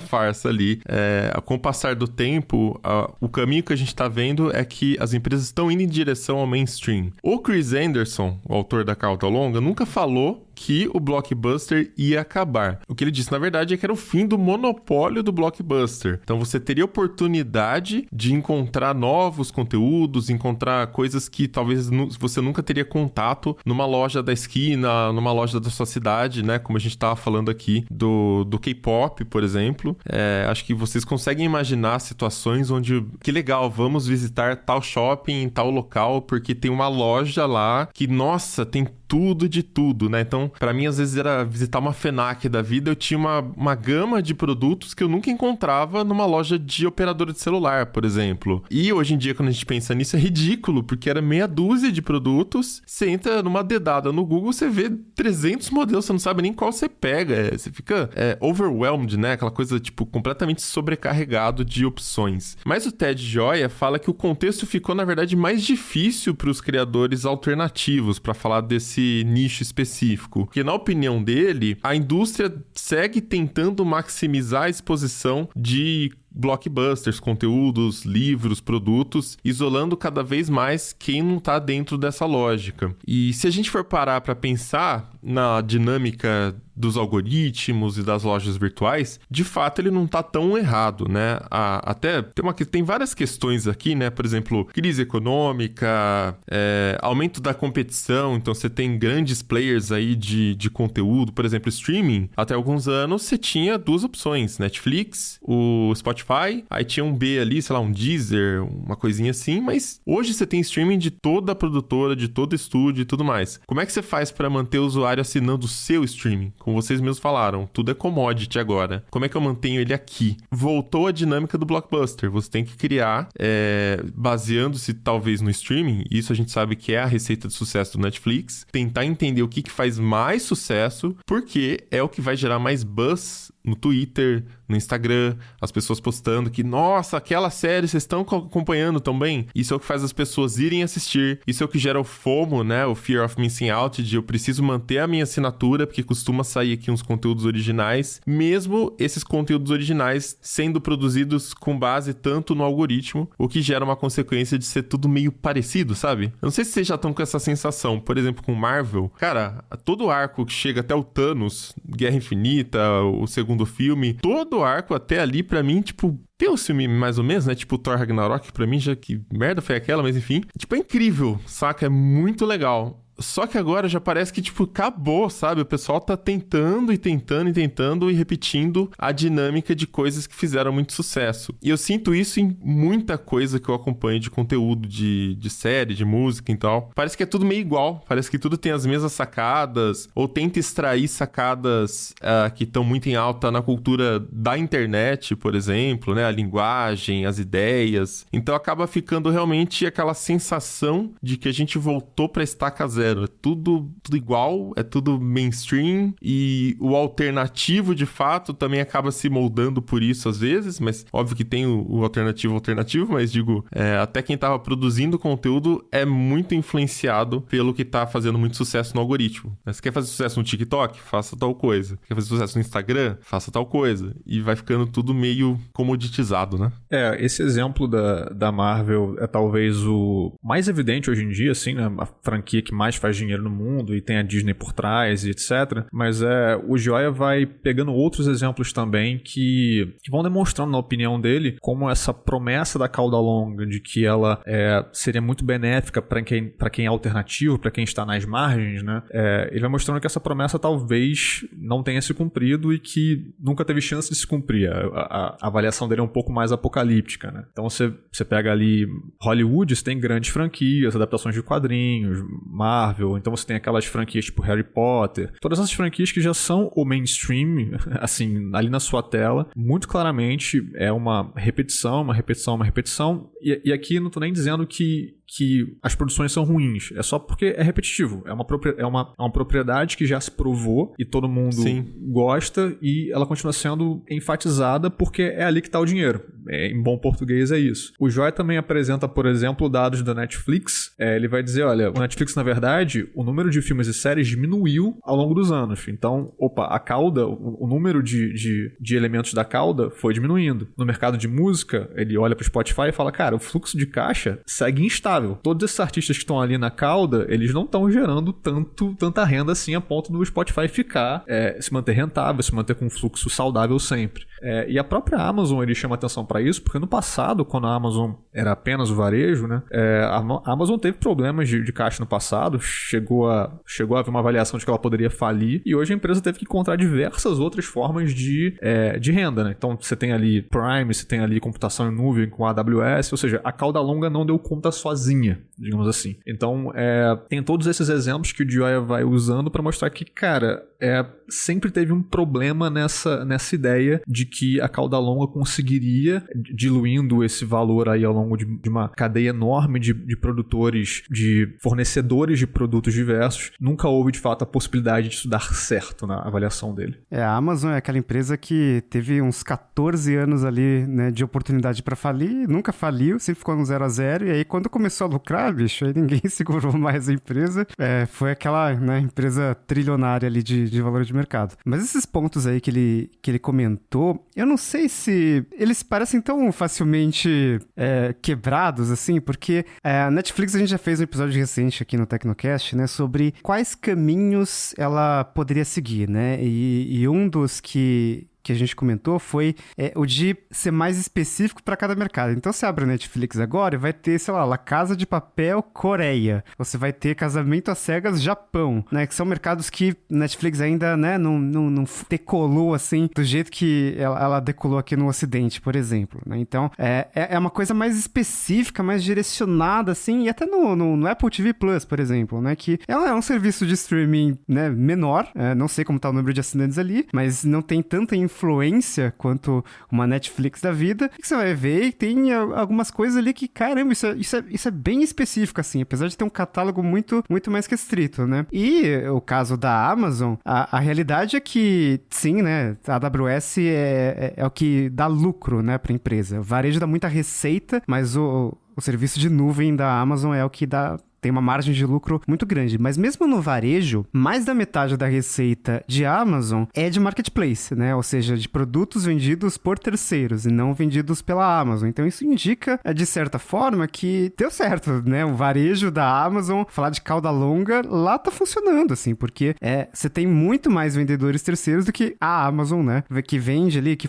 farsa ali. Com o passar do tempo, o caminho que a gente tá vendo é que as empresas estão indo em direção ao mainstream. O Chris Anderson, o autor da cauda longa, nunca falou que o Blockbuster ia acabar. O que ele disse, na verdade, é que era o fim do monopólio do Blockbuster. Então você teria oportunidade de encontrar novos conteúdos, encontrar coisas que talvez você nunca teria contato numa loja da esquina, numa loja da sua cidade, né? Como a gente estava falando aqui do K-pop, por exemplo. Acho que vocês conseguem imaginar situações onde, que legal, vamos visitar tal shopping em tal local, porque tem uma loja lá que, nossa, tem tudo de tudo, né? Então, pra mim, às vezes era visitar uma FENAC da vida, eu tinha uma gama de produtos que eu nunca encontrava numa loja de operadora de celular, por exemplo. E hoje em dia, quando a gente pensa nisso, é ridículo, porque era meia dúzia de produtos, você entra numa dedada no Google, você vê 300 modelos, você não sabe nem qual você pega, você fica overwhelmed, né? Aquela coisa, tipo, completamente sobrecarregado de opções. Mas o Ted Gioia fala que o contexto ficou, na verdade, mais difícil para os criadores alternativos, para falar desse nicho específico. Porque, na opinião dele, a indústria segue tentando maximizar a exposição de blockbusters, conteúdos, livros, produtos, isolando cada vez mais quem não está dentro dessa lógica. E se a gente for parar para pensar na dinâmica dos algoritmos e das lojas virtuais, de fato ele não está tão errado, né? Até tem várias questões aqui, né? Por exemplo, crise econômica, aumento da competição, então você tem grandes players aí de conteúdo, por exemplo, streaming. Até alguns anos você tinha duas opções, Netflix, o Spotify, aí tinha um B ali, sei lá, um Deezer, uma coisinha assim, mas hoje você tem streaming de toda a produtora, de todo estúdio e tudo mais. Como é que você faz para manter o usuário assinando o seu streaming? Como vocês mesmos falaram, tudo é commodity agora. Como é que eu mantenho ele aqui? Voltou a dinâmica do Blockbuster. Você tem que criar, baseando-se talvez no streaming, isso a gente sabe que é a receita de sucesso do Netflix, tentar entender o que faz mais sucesso, porque é o que vai gerar mais buzz no Twitter, no Instagram, as pessoas postando que, nossa, aquela série vocês estão acompanhando também. Isso é o que faz as pessoas irem assistir. Isso é o que gera o FOMO, né? O Fear of Missing Out, de eu preciso manter a minha assinatura, porque costuma sair aqui uns conteúdos originais, mesmo esses conteúdos originais sendo produzidos com base tanto no algoritmo, o que gera uma consequência de ser tudo meio parecido, sabe? Eu não sei se vocês já estão com essa sensação. Por exemplo, com Marvel, cara, todo o arco que chega até o Thanos, Guerra Infinita, o segundo filme, todo o arco até ali, pra mim, tipo, tem um filme mais ou menos, né? Tipo Thor Ragnarok, pra mim, já que merda foi aquela, mas enfim. Tipo, é incrível, saca? É muito legal. Só que agora já parece que, tipo, acabou, sabe? O pessoal tá tentando e repetindo a dinâmica de coisas que fizeram muito sucesso. E eu sinto isso em muita coisa que eu acompanho de conteúdo, de série, de música e tal. Parece que é tudo meio igual. Parece que tudo tem as mesmas sacadas, ou tenta extrair sacadas que estão muito em alta na cultura da internet, por exemplo, né? A linguagem, as ideias. Então acaba ficando realmente aquela sensação de que a gente voltou pra estaca zero. É tudo igual, é tudo mainstream, e o alternativo, de fato, também acaba se moldando por isso às vezes, mas óbvio que tem o alternativo, mas digo, até quem tava produzindo conteúdo é muito influenciado pelo que tá fazendo muito sucesso no algoritmo. Você quer fazer sucesso no TikTok? Faça tal coisa. Quer fazer sucesso no Instagram? Faça tal coisa. E vai ficando tudo meio comoditizado, né? Esse exemplo da Marvel é talvez o mais evidente hoje em dia, assim, né? A franquia que mais faz dinheiro no mundo e tem a Disney por trás e etc. Mas o Gioia vai pegando outros exemplos também que vão demonstrando, na opinião dele, como essa promessa da cauda longa de que ela seria muito benéfica para quem é alternativo, para quem está nas margens, né? Ele vai mostrando que essa promessa talvez não tenha se cumprido e que nunca teve chance de se cumprir. A avaliação dele é um pouco mais apocalíptica, né? Então você pega ali Hollywood, você tem grandes franquias, adaptações de quadrinhos, Marvel, então você tem aquelas franquias tipo Harry Potter, todas essas franquias que já são o mainstream, assim, ali na sua tela, muito claramente é uma repetição, e aqui não tô nem dizendo que as produções são ruins, é só porque é repetitivo, é uma propriedade que já se provou e todo mundo gosta, e ela continua sendo enfatizada porque é ali que tá o dinheiro. Em bom português é isso. O Gioia também apresenta, por exemplo, dados da Netflix. Ele vai dizer, olha, o Netflix, na verdade, o número de filmes e séries diminuiu ao longo dos anos. Então, a cauda, o número de elementos da cauda foi diminuindo. No mercado de música, ele olha pro Spotify e fala, cara, o fluxo de caixa segue instável. sustentável. Todos esses artistas que estão ali na cauda, eles não estão gerando tanta renda assim a ponto do Spotify ficar, se manter rentável, se manter com um fluxo saudável sempre. E a própria Amazon, ele chama atenção para isso, porque no passado, quando a Amazon era apenas o varejo, né, a Amazon teve problemas de caixa no passado, chegou a haver uma avaliação de que ela poderia falir, e hoje a empresa teve que encontrar diversas outras formas de renda, né? Então você tem ali Prime, você tem ali computação em nuvem com a AWS, ou seja, a cauda longa não deu conta sozinha, digamos assim. Então tem todos esses exemplos que o Gioia vai usando para mostrar que, cara, sempre teve um problema nessa ideia de que a cauda longa conseguiria, diluindo esse valor aí ao longo de uma cadeia enorme de produtores, de fornecedores de produtos diversos, nunca houve de fato a possibilidade disso dar certo na avaliação dele. A Amazon é aquela empresa que teve uns 14 anos ali, né, de oportunidade para falir, nunca faliu, sempre ficou no 0 a 0, e aí quando começou a lucrar, bicho, aí ninguém segurou mais a empresa, foi aquela, né, empresa trilionária ali de valor de mercado. Mas esses pontos aí que ele comentou, eu não sei se eles parecem tão facilmente quebrados, assim, porque a Netflix, a gente já fez um episódio recente aqui no Tecnocast, né, sobre quais caminhos ela poderia seguir, né, e um dos que a gente comentou foi o de ser mais específico para cada mercado. Então você abre a Netflix agora e vai ter, sei lá, La Casa de Papel Coreia. Você vai ter Casamento às Cegas Japão, né? Que são mercados que Netflix ainda, né, não decolou assim do jeito que ela decolou aqui no Ocidente, por exemplo, né? Então é uma coisa mais específica, mais direcionada assim, e até no Apple TV Plus, por exemplo, né? Que é um serviço de streaming, né, menor, não sei como tá o número de assinantes ali, mas não tem tanta influência quanto uma Netflix da vida, que você vai ver e tem algumas coisas ali que, caramba, isso é bem específico, assim, apesar de ter um catálogo muito, muito mais restrito, né? E o caso da Amazon, a realidade é que, sim, né, a AWS é o que dá lucro, né, pra empresa. O varejo dá muita receita, mas o serviço de nuvem da Amazon é o que tem uma margem de lucro muito grande. Mas mesmo no varejo, mais da metade da receita de Amazon é de marketplace, né? Ou seja, de produtos vendidos por terceiros e não vendidos pela Amazon. Então isso indica, de certa forma, que deu certo, né? O varejo da Amazon, falar de cauda longa, lá tá funcionando, assim, porque você tem muito mais vendedores terceiros do que a Amazon, né? Que vende ali, que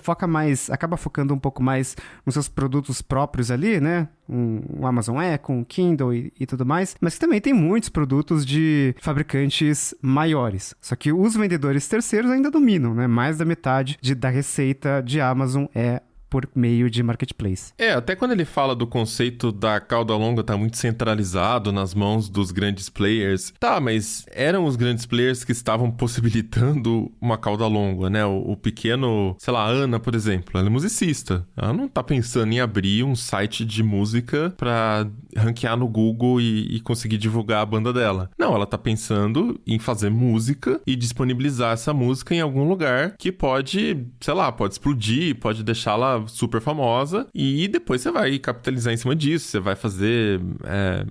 acaba focando um pouco mais nos seus produtos próprios ali, né? Um Amazon Echo, um Kindle e tudo mais, mas também tem muitos produtos de fabricantes maiores. Só que os vendedores terceiros ainda dominam, né? Mais da metade da receita de Amazon é por meio de marketplace. Até quando ele fala do conceito da cauda longa tá muito centralizado nas mãos dos grandes players. Tá, mas eram os grandes players que estavam possibilitando uma cauda longa, né? O pequeno, sei lá, a Ana, por exemplo, ela é musicista. Ela não tá pensando em abrir um site de música pra ranquear no Google e conseguir divulgar a banda dela. Não, ela tá pensando em fazer música e disponibilizar essa música em algum lugar que pode, sei lá, pode explodir, pode deixá-la super famosa, e depois você vai capitalizar em cima disso, você vai fazer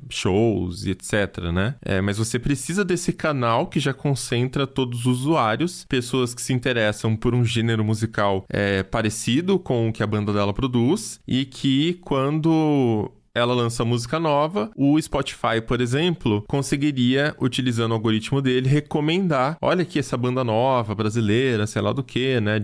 shows e etc, né? Mas você precisa desse canal que já concentra todos os usuários, pessoas que se interessam por um gênero musical parecido com o que a banda dela produz, e que quando ela lança música nova, o Spotify, por exemplo, conseguiria, utilizando o algoritmo dele, recomendar, olha aqui essa banda nova, brasileira, sei lá do que, né,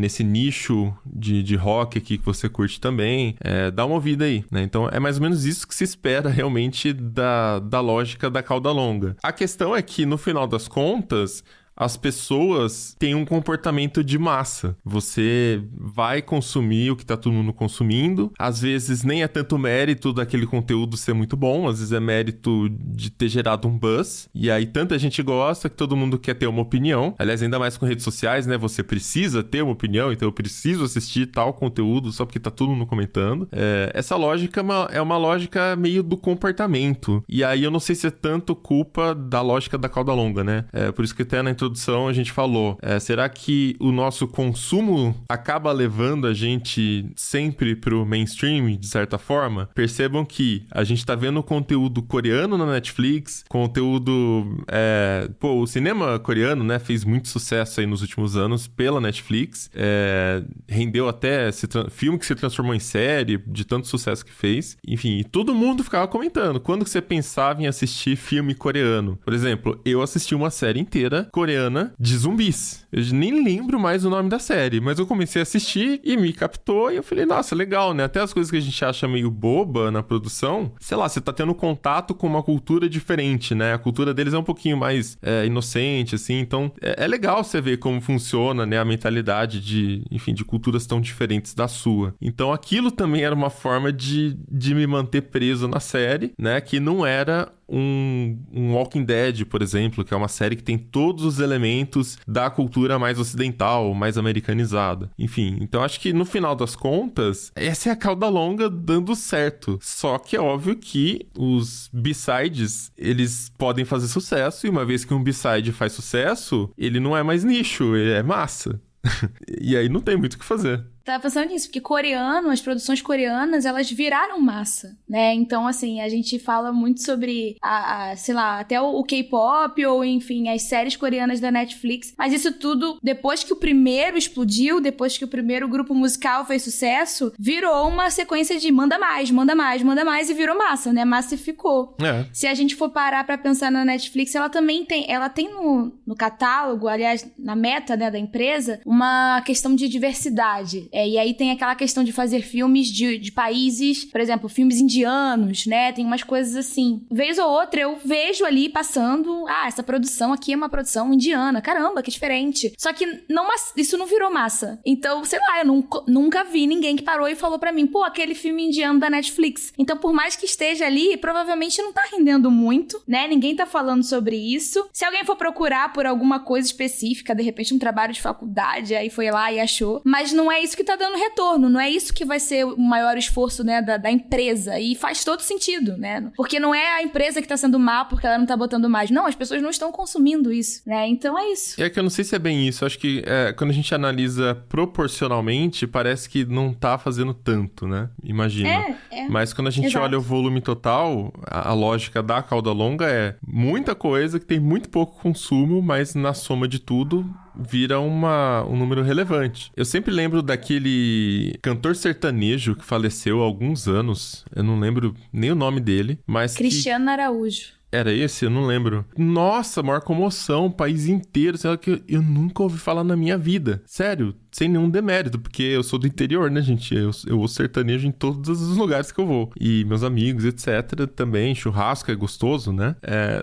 nesse nicho de rock aqui que você curte também, dá uma ouvida aí, né? Então é mais ou menos isso que se espera realmente da lógica da cauda longa. A questão é que, no final das contas, as pessoas têm um comportamento de massa. Você vai consumir o que tá todo mundo consumindo. Às vezes nem é tanto mérito daquele conteúdo ser muito bom, às vezes é mérito de ter gerado um buzz. E aí tanta gente gosta que todo mundo quer ter uma opinião. Aliás, ainda mais com redes sociais, né? Você precisa ter uma opinião, então eu preciso assistir tal conteúdo só porque tá todo mundo comentando. Essa lógica é uma lógica meio do comportamento. E aí eu não sei se é tanto culpa da lógica da cauda longa, né? Por isso que até na introdução introdução a gente falou, será que o nosso consumo acaba levando a gente sempre pro mainstream, de certa forma? Percebam que a gente tá vendo conteúdo coreano na Netflix, conteúdo... o cinema coreano, né, fez muito sucesso aí nos últimos anos pela Netflix, rendeu até filme que se transformou em série, de tanto sucesso que fez. Enfim, e todo mundo ficava comentando, quando que você pensava em assistir filme coreano? Por exemplo, eu assisti uma série inteira coreana de zumbis. Eu nem lembro mais o nome da série, mas eu comecei a assistir e me captou e eu falei, nossa, legal, né? Até as coisas que a gente acha meio boba na produção, sei lá, você tá tendo contato com uma cultura diferente, né? A cultura deles é um pouquinho mais inocente, assim, então é legal você ver como funciona, né, a mentalidade de culturas tão diferentes da sua. Então aquilo também era uma forma de me manter preso na série, né, que não era um Walking Dead, por exemplo, que é uma série que tem todos os elementos da cultura mais ocidental, mais americanizada. Enfim, então acho que no final das contas, essa é a cauda longa dando certo. Só que é óbvio que os B-sides, eles podem fazer sucesso, e uma vez que um B-side faz sucesso, ele não é mais nicho, ele é massa. E aí não tem muito o que fazer. Tava pensando nisso, porque as produções coreanas, elas viraram massa, né? Então, assim, a gente fala muito sobre, sei lá, até o K-pop, ou enfim, as séries coreanas da Netflix. Mas isso tudo, depois que o primeiro explodiu, depois que o primeiro grupo musical fez sucesso, virou uma sequência de manda mais, e virou massa, né? Massificou. Se a gente for parar pra pensar na Netflix, ela também tem no catálogo, aliás, na meta, né, da empresa, uma questão de diversidade. E aí tem aquela questão de fazer filmes de países, por exemplo, filmes indianos, né? Tem umas coisas assim. Vez ou outra eu vejo ali passando, essa produção aqui é uma produção indiana. Caramba, que diferente. Só que isso não virou massa. Então, sei lá, eu nunca vi ninguém que parou e falou pra mim, aquele filme indiano da Netflix. Então, por mais que esteja ali, provavelmente não tá rendendo muito, né? Ninguém tá falando sobre isso. Se alguém for procurar por alguma coisa específica, de repente um trabalho de faculdade, aí foi lá e achou. Mas não é isso que tá dando retorno, não é isso que vai ser o maior esforço, né, da empresa, e faz todo sentido, né, porque não é a empresa que tá sendo má porque ela não tá botando mais, não, as pessoas não estão consumindo isso, né, então é isso. É que eu não sei se é bem isso, eu acho que quando a gente analisa proporcionalmente, parece que não tá fazendo tanto, né, imagino. Mas quando a gente olha o volume total, a lógica da cauda longa é muita coisa que tem muito pouco consumo, mas na soma de tudo vira um número relevante. Eu sempre lembro daquele cantor sertanejo que faleceu há alguns anos. Eu não lembro nem o nome dele, mas Cristiano Araújo. Era esse? Eu não lembro. Nossa, maior comoção, o país inteiro. Sei lá, que eu nunca ouvi falar na minha vida. Sério, sem nenhum demérito, porque eu sou do interior, né, gente? Eu ouço sertanejo em todos os lugares que eu vou. E meus amigos, etc. também. Churrasco é gostoso, né?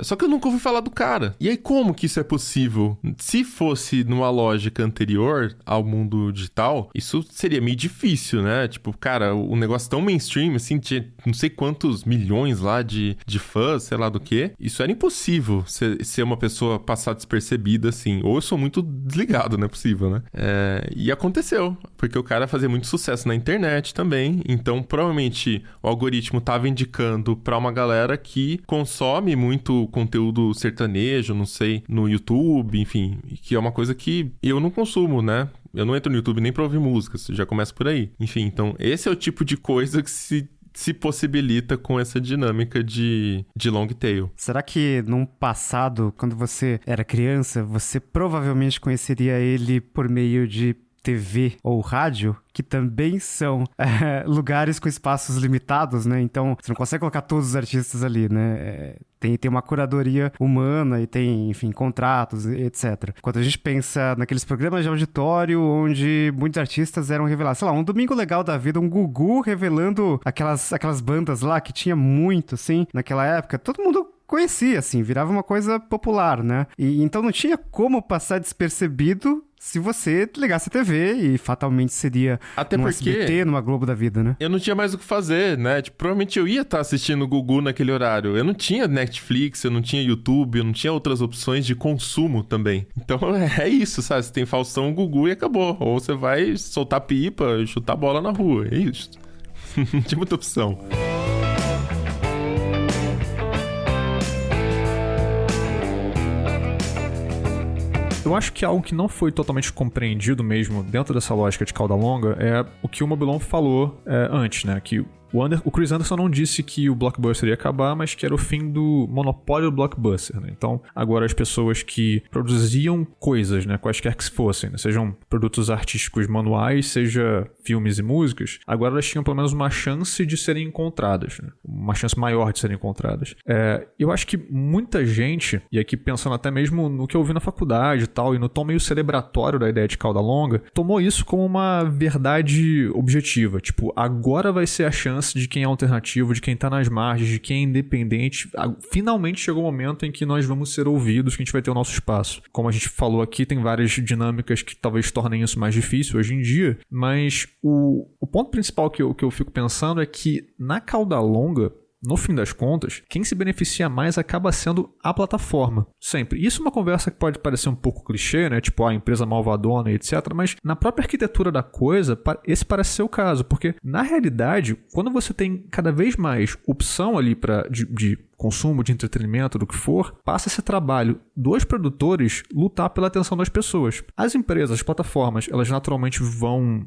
Só que eu nunca ouvi falar do cara. E aí, como que isso é possível? Se fosse numa lógica anterior ao mundo digital, isso seria meio difícil, né? Tipo, cara, o negócio tão mainstream, assim, tinha não sei quantos milhões lá de fãs, sei lá do que. Isso era impossível ser uma pessoa passar despercebida, assim. Ou eu sou muito desligado, não é possível, né? E aconteceu, porque o cara fazia muito sucesso na internet também. Então, provavelmente, o algoritmo tava indicando pra uma galera que consome muito conteúdo sertanejo, não sei, no YouTube, enfim. Que é uma coisa que eu não consumo, né? Eu não entro no YouTube nem pra ouvir músicas, já começa por aí. Enfim, então, esse é o tipo de coisa que se possibilita com essa dinâmica de long tail. Será que num passado, quando você era criança, você provavelmente conheceria ele por meio de TV ou rádio, que também são lugares com espaços limitados, né? Então, você não consegue colocar todos os artistas ali, né? Tem uma curadoria humana e tem, enfim, contratos, etc. Quando a gente pensa naqueles programas de auditório onde muitos artistas eram revelados, sei lá, um Domingo Legal da Vida, um Gugu revelando aquelas bandas lá que tinha muito, assim, naquela época, todo mundo conhecia, assim, virava uma coisa popular, né? E então não tinha como passar despercebido se você ligasse a TV e fatalmente seria até num porque SBT, numa Globo da Vida, né? Eu não tinha mais o que fazer, né? Tipo, provavelmente eu ia estar assistindo o Gugu naquele horário. Eu não tinha Netflix, eu não tinha YouTube, eu não tinha outras opções de consumo também. Então é isso, sabe? Você tem Faustão, Gugu e acabou. Ou você vai soltar pipa e chutar bola na rua. É isso. Não tinha muita opção. Eu acho que algo que não foi totalmente compreendido mesmo dentro dessa lógica de cauda longa é o que o Mobilon falou antes, né? Que o Chris Anderson não disse que o Blockbuster ia acabar, mas que era o fim do monopólio do Blockbuster, né? Então, agora as pessoas que produziam coisas, né, quaisquer que fossem, né, sejam produtos artísticos manuais, seja filmes e músicas, agora elas tinham pelo menos uma chance de serem encontradas, né? Uma chance maior de serem encontradas. Eu acho que muita gente, e aqui pensando até mesmo no que eu ouvi na faculdade e tal, e no tom meio celebratório da ideia de cauda longa, tomou isso como uma verdade objetiva. Tipo, agora vai ser a chance de quem é alternativo, de quem tá nas margens, de quem é independente. Finalmente chegou o momento em que nós vamos ser ouvidos, que a gente vai ter o nosso espaço. Como a gente falou aqui, tem várias dinâmicas que talvez tornem isso mais difícil hoje em dia, mas o ponto principal que eu fico pensando é que na cauda longa, no fim das contas, quem se beneficia mais acaba sendo a plataforma. Sempre. Isso é uma conversa que pode parecer um pouco clichê, né? Tipo, a empresa malvadona e etc. Mas na própria arquitetura da coisa, esse parece ser o caso. Porque, na realidade, quando você tem cada vez mais opção ali de consumo, de entretenimento, do que for, passa esse trabalho dos produtores lutar pela atenção das pessoas. As empresas, as plataformas, elas naturalmente vão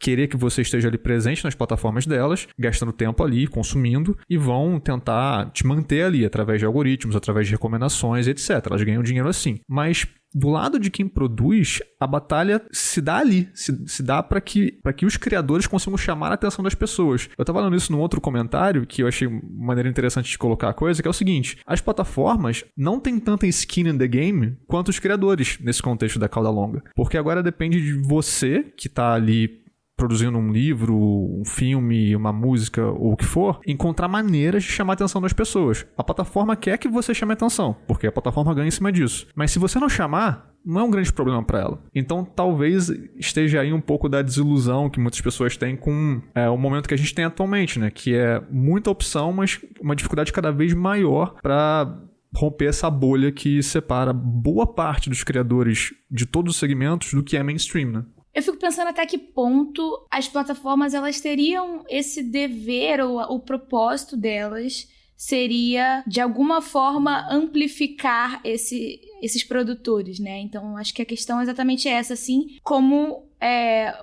querer que você esteja ali presente nas plataformas delas, gastando tempo ali, consumindo, e vão tentar te manter ali através de algoritmos, através de recomendações, etc. Elas ganham dinheiro assim. Mas do lado de quem produz, a batalha se dá ali, se dá para que os criadores consigam chamar a atenção das pessoas. Eu estava falando isso num outro comentário, que eu achei uma maneira interessante de colocar a coisa, que é o seguinte: as plataformas não têm tanta skin in the game quanto os criadores nesse contexto da cauda longa. Porque agora depende de você, que está ali produzindo um livro, um filme, uma música ou o que for, encontrar maneiras de chamar a atenção das pessoas. A plataforma quer que você chame a atenção, porque a plataforma ganha em cima disso. Mas se você não chamar, não é um grande problema para ela. Então talvez esteja aí um pouco da desilusão que muitas pessoas têm com o momento que a gente tem atualmente, né? Que é muita opção, mas uma dificuldade cada vez maior para romper essa bolha que separa boa parte dos criadores de todos os segmentos do que é mainstream, né? Eu fico pensando até que ponto as plataformas elas teriam esse dever ou o propósito delas seria, de alguma forma, amplificar esses produtores, né? Então, acho que a questão é exatamente essa, assim, como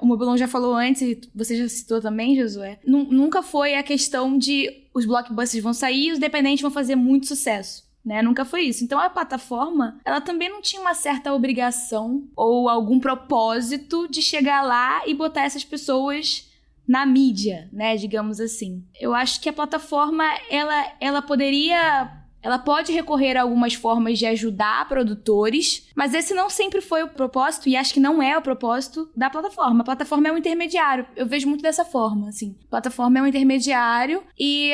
o Mobilon já falou antes, e você já citou também, Josué, nunca foi a questão de os blockbusters vão sair e os dependentes vão fazer muito sucesso. Né? Nunca foi isso. Então a plataforma, ela também não tinha uma certa obrigação ou algum propósito de chegar lá e botar essas pessoas na mídia, né? Digamos assim. Eu acho que a plataforma, ela pode recorrer a algumas formas de ajudar produtores, mas esse não sempre foi o propósito, e acho que não é o propósito da plataforma. A plataforma é um intermediário. Eu vejo muito dessa forma, assim. A plataforma é um intermediário e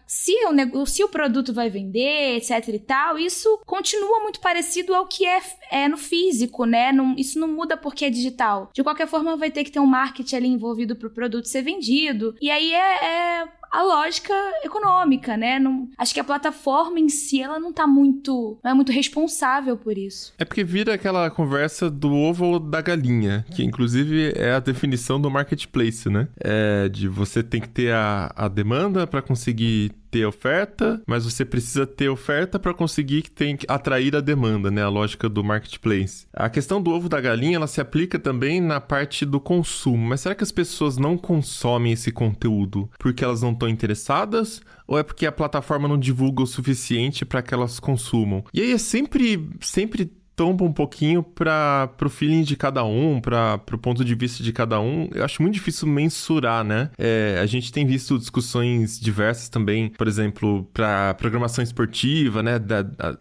se o produto vai vender, etc e tal, isso continua muito parecido ao que é no físico, né? Isso não muda porque é digital. De qualquer forma, vai ter que ter um marketing ali envolvido para o produto ser vendido. E aí é a lógica econômica, né? Acho que a plataforma em si, ela não é muito responsável por isso. É porque vira aquela conversa do ovo ou da galinha, que inclusive é a definição do marketplace, né? De você tem que ter a demanda para conseguir ter oferta, mas você precisa ter oferta para conseguir atrair a demanda, né? A lógica do marketplace. A questão do ovo da galinha, ela se aplica também na parte do consumo. Mas será que as pessoas não consomem esse conteúdo porque elas não estão interessadas? Ou é porque a plataforma não divulga o suficiente para que elas consumam? E aí é sempre tomba um pouquinho pro feeling de cada um, pro ponto de vista de cada um. Eu acho muito difícil mensurar, né? A gente tem visto discussões diversas também, por exemplo, para programação esportiva, né?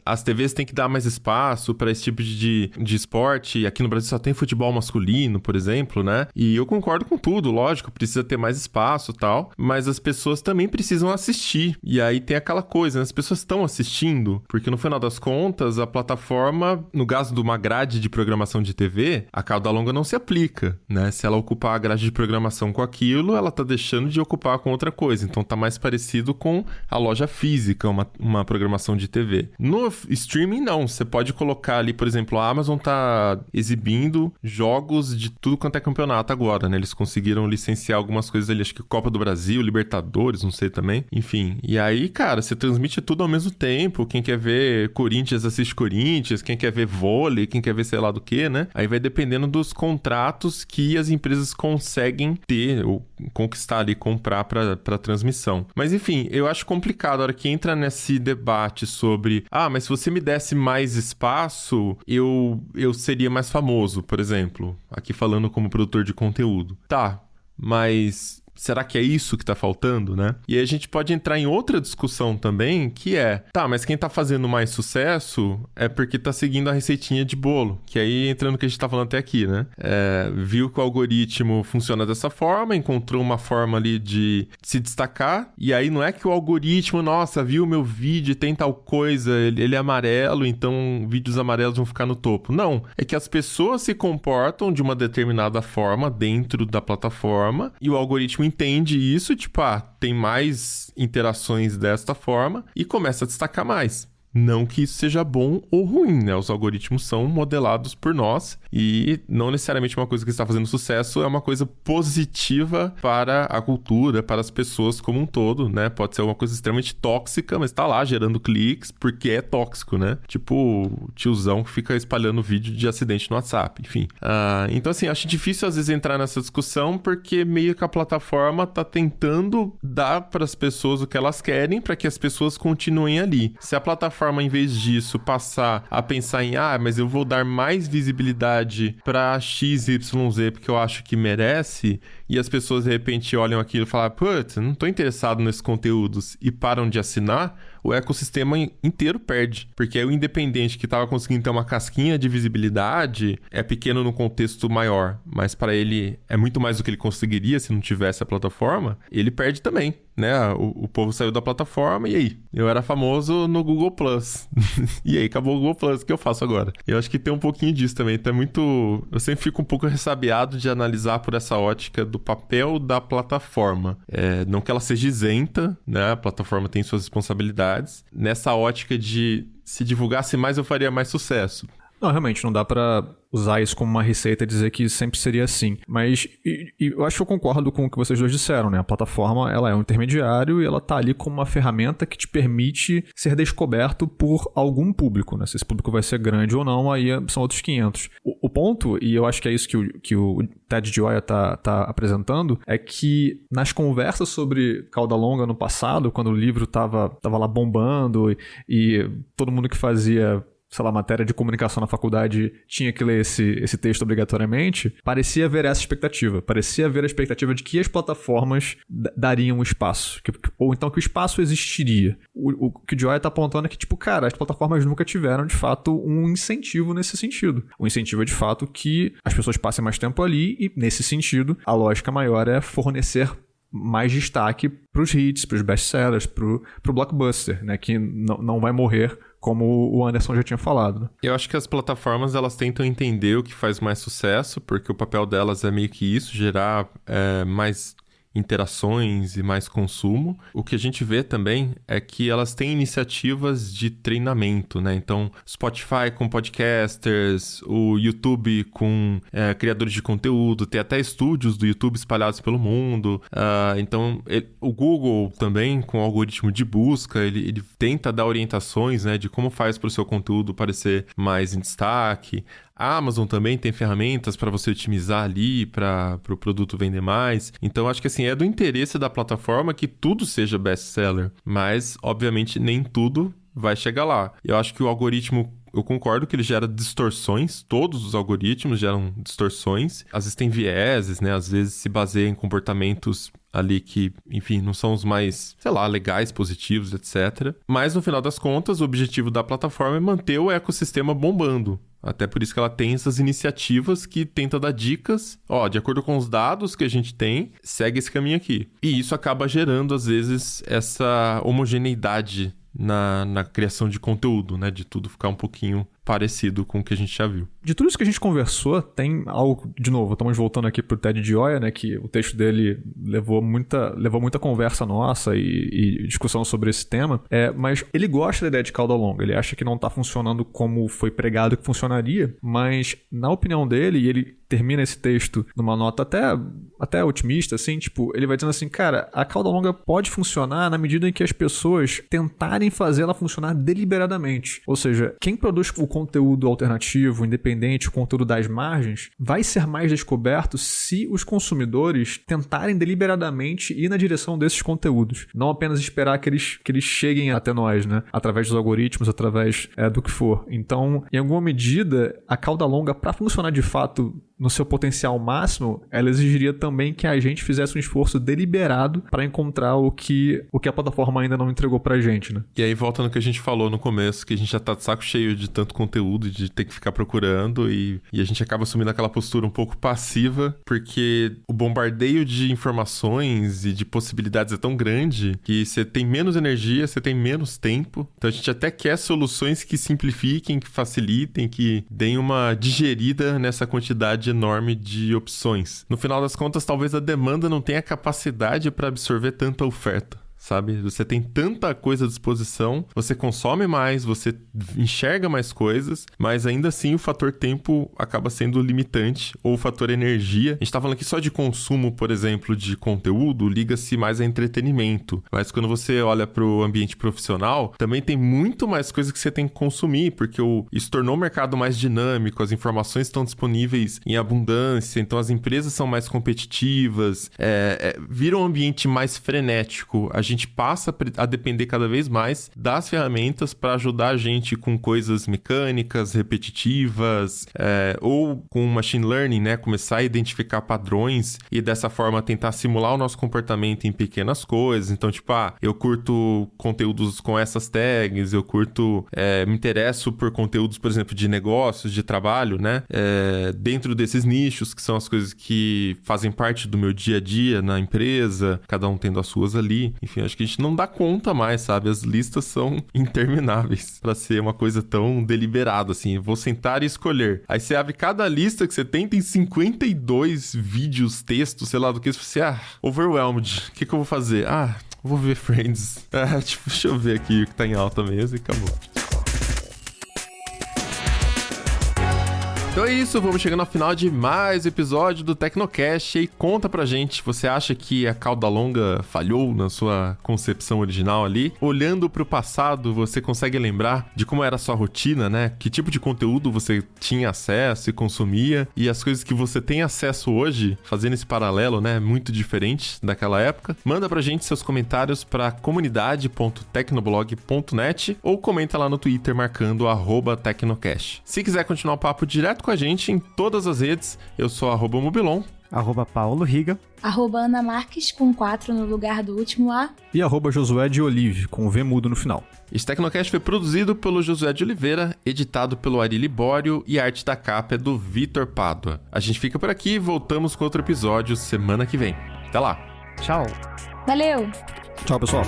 As TVs têm que dar mais espaço para esse tipo de esporte. Aqui no Brasil só tem futebol masculino, por exemplo, né? E eu concordo com tudo, lógico, precisa ter mais espaço e tal, mas as pessoas também precisam assistir. E aí tem aquela coisa, né? As pessoas estão assistindo, porque no final das contas, a plataforma, no caso de uma grade de programação de TV, a cauda longa não se aplica, né? Se ela ocupar a grade de programação com aquilo, ela tá deixando de ocupar com outra coisa. Então tá mais parecido com a loja física, uma programação de TV. No streaming, não. Você pode colocar ali, por exemplo, a Amazon tá exibindo jogos de tudo quanto é campeonato agora, né? Eles conseguiram licenciar algumas coisas ali, acho que Copa do Brasil, Libertadores, não sei também. Enfim, e aí, cara, você transmite tudo ao mesmo tempo. Quem quer ver Corinthians assiste Corinthians, quem quer ver vôlei, quem quer ver sei lá do que, né? Aí vai dependendo dos contratos que as empresas conseguem ter ou conquistar ali, comprar para transmissão. Mas enfim, eu acho complicado a hora que entra nesse debate sobre mas se você me desse mais espaço, eu seria mais famoso, por exemplo. Aqui falando como produtor de conteúdo. Tá, mas será que é isso que tá faltando, né? E aí a gente pode entrar em outra discussão também, que é, mas quem tá fazendo mais sucesso é porque tá seguindo a receitinha de bolo, que aí entrando no que a gente tá falando até aqui, né? Viu que o algoritmo funciona dessa forma, encontrou uma forma ali de se destacar, e aí não é que o algoritmo, nossa, viu meu vídeo e tem tal coisa, ele é amarelo, então vídeos amarelos vão ficar no topo. Não, é que as pessoas se comportam de uma determinada forma dentro da plataforma, e o algoritmo entende isso, tipo, tem mais interações desta forma e começa a destacar mais. Não que isso seja bom ou ruim, né? Os algoritmos são modelados por nós e não necessariamente uma coisa que está fazendo sucesso é uma coisa positiva para a cultura, para as pessoas como um todo, né? Pode ser uma coisa extremamente tóxica, mas tá lá gerando cliques porque é tóxico, né? Tipo o tiozão que fica espalhando vídeo de acidente no WhatsApp, enfim. Então, assim, acho difícil às vezes entrar nessa discussão porque meio que a plataforma tá tentando dar para as pessoas o que elas querem para que as pessoas continuem ali. Se a plataforma, em vez disso, passar a pensar em mas eu vou dar mais visibilidade pra XYZ porque eu acho que merece, e as pessoas de repente olham aquilo e falam, putz, não tô interessado nesses conteúdos, e param de assinar, o ecossistema inteiro perde. Porque aí o independente que tava conseguindo ter uma casquinha de visibilidade é pequeno no contexto maior, mas para ele é muito mais do que ele conseguiria se não tivesse a plataforma, ele perde também, né? O povo saiu da plataforma e aí? Eu era famoso no Google Plus. E aí, acabou o Google Plus, o que eu faço agora? Eu acho que tem um pouquinho disso também. Então eu sempre fico um pouco ressabiado de analisar por essa ótica do papel da plataforma. Não que ela seja isenta, né? A plataforma tem suas responsabilidades. Nessa ótica de se divulgasse mais, eu faria mais sucesso. Não, realmente, não dá pra usar isso como uma receita e dizer que sempre seria assim. Mas eu acho que eu concordo com o que vocês dois disseram, né? A plataforma, ela é um intermediário e ela tá ali como uma ferramenta que te permite ser descoberto por algum público, né? Se esse público vai ser grande ou não, aí são outros 500. O ponto, e eu acho que é isso que o Ted Gioia tá apresentando, é que nas conversas sobre Cauda Longa no passado, quando o livro tava lá bombando e todo mundo que fazia, sei lá, matéria de comunicação na faculdade tinha que ler esse texto obrigatoriamente, parecia haver essa expectativa. Parecia haver a expectativa de que as plataformas dariam espaço. Ou então que o espaço existiria. O que o Gioia tá apontando é que, tipo, cara, as plataformas nunca tiveram, de fato, um incentivo nesse sentido. O incentivo é, de fato, que as pessoas passem mais tempo ali e, nesse sentido, a lógica maior é fornecer mais destaque pros hits, pros best-sellers, pro blockbuster, né? Que não vai morrer, como o Anderson já tinha falado, né? Eu acho que as plataformas, elas tentam entender o que faz mais sucesso, porque o papel delas é meio que isso, gerar mais interações e mais consumo. O que a gente vê também é que elas têm iniciativas de treinamento, né? Então, Spotify com podcasters, o YouTube com criadores de conteúdo, tem até estúdios do YouTube espalhados pelo mundo. Então, o Google também, com o algoritmo de busca, ele tenta dar orientações, né, de como faz para o seu conteúdo parecer mais em destaque. A Amazon também tem ferramentas para você otimizar ali, para o produto vender mais. Então, acho que assim, é do interesse da plataforma que tudo seja best-seller. Mas, obviamente, nem tudo vai chegar lá. Eu acho que o algoritmo, eu concordo que ele gera distorções. Todos os algoritmos geram distorções. Às vezes tem vieses, né? Às vezes se baseia em comportamentos ali que, enfim, não são os mais, sei lá, legais, positivos, etc. Mas, no final das contas, o objetivo da plataforma é manter o ecossistema bombando. Até por isso que ela tem essas iniciativas que tenta dar dicas. De acordo com os dados que a gente tem, segue esse caminho aqui. E isso acaba gerando, às vezes, essa homogeneidade na criação de conteúdo, né? De tudo ficar um pouquinho parecido com o que a gente já viu. De tudo isso que a gente conversou, tem algo, de novo, estamos voltando aqui pro Ted Gioia, né, que o texto dele levou muita conversa nossa e discussão sobre esse tema, mas ele gosta da ideia de cauda longa, ele acha que não tá funcionando como foi pregado que funcionaria, mas na opinião dele, e ele termina esse texto numa nota até otimista, assim, tipo, ele vai dizendo assim, cara, a cauda longa pode funcionar na medida em que as pessoas tentarem fazer ela funcionar deliberadamente. Ou seja, quem produz o conteúdo alternativo, independente, o conteúdo das margens, vai ser mais descoberto se os consumidores tentarem deliberadamente ir na direção desses conteúdos. Não apenas esperar que eles cheguem até nós, né? Através dos algoritmos, através do que for. Então, em alguma medida, a cauda longa, para funcionar de fato no seu potencial máximo, ela exigiria também que a gente fizesse um esforço deliberado para encontrar o que a plataforma ainda não entregou pra gente, né? E aí volta no que a gente falou no começo, que a gente já tá de saco cheio de tanto conteúdo, de ter que ficar procurando e a gente acaba assumindo aquela postura um pouco passiva, porque o bombardeio de informações e de possibilidades é tão grande que você tem menos energia, você tem menos tempo. Então a gente até quer soluções que simplifiquem, que facilitem, que deem uma digerida nessa quantidade enorme de opções. No final das contas, talvez a demanda não tenha capacidade para absorver tanta oferta. Sabe? Você tem tanta coisa à disposição, você consome mais, você enxerga mais coisas, mas ainda assim o fator tempo acaba sendo limitante, ou o fator energia. A gente tá falando aqui só de consumo, por exemplo, de conteúdo, liga-se mais a entretenimento. Mas quando você olha pro ambiente profissional, também tem muito mais coisa que você tem que consumir, porque isso tornou o mercado mais dinâmico, as informações estão disponíveis em abundância, então as empresas são mais competitivas, vira um ambiente mais frenético. A gente passa a depender cada vez mais das ferramentas para ajudar a gente com coisas mecânicas, repetitivas, ou com machine learning, né? Começar a identificar padrões e dessa forma tentar simular o nosso comportamento em pequenas coisas. Então, tipo, eu curto conteúdos com essas tags, eu curto, me interesso por conteúdos, por exemplo, de negócios, de trabalho, né? Dentro desses nichos, que são as coisas que fazem parte do meu dia a dia na empresa, cada um tendo as suas ali. Enfim, acho que a gente não dá conta mais, sabe? As listas são intermináveis pra ser uma coisa tão deliberada, assim. Eu vou sentar e escolher. Aí você abre cada lista que você tem 52 vídeos, textos, sei lá do que. Você, overwhelmed. O que eu vou fazer? Vou ver Friends. Deixa eu ver aqui o que tá em alta mesmo e acabou. Então é isso, vamos chegando ao final de mais episódio do Tecnocast. E conta pra gente, você acha que a cauda longa falhou na sua concepção original ali? Olhando pro passado, você consegue lembrar de como era a sua rotina, né? Que tipo de conteúdo você tinha acesso e consumia? E as coisas que você tem acesso hoje, fazendo esse paralelo, né? Muito diferente daquela época. Manda pra gente seus comentários pra comunidade.tecnoblog.net ou comenta lá no Twitter marcando @Tecnocast. Se quiser continuar o papo direto com a gente em todas as redes, eu sou @Mobilon, @Paulo Riga, @Ana Marques, com 4 no lugar do último A, e @Josué de Olive, com V mudo no final. Esse Tecnocast foi produzido pelo Josué de Oliveira, editado pelo Ari Libório e a arte da capa é do Vitor Pádua. A gente fica por aqui e voltamos com outro episódio semana que vem. Até lá! Tchau! Valeu! Tchau, pessoal!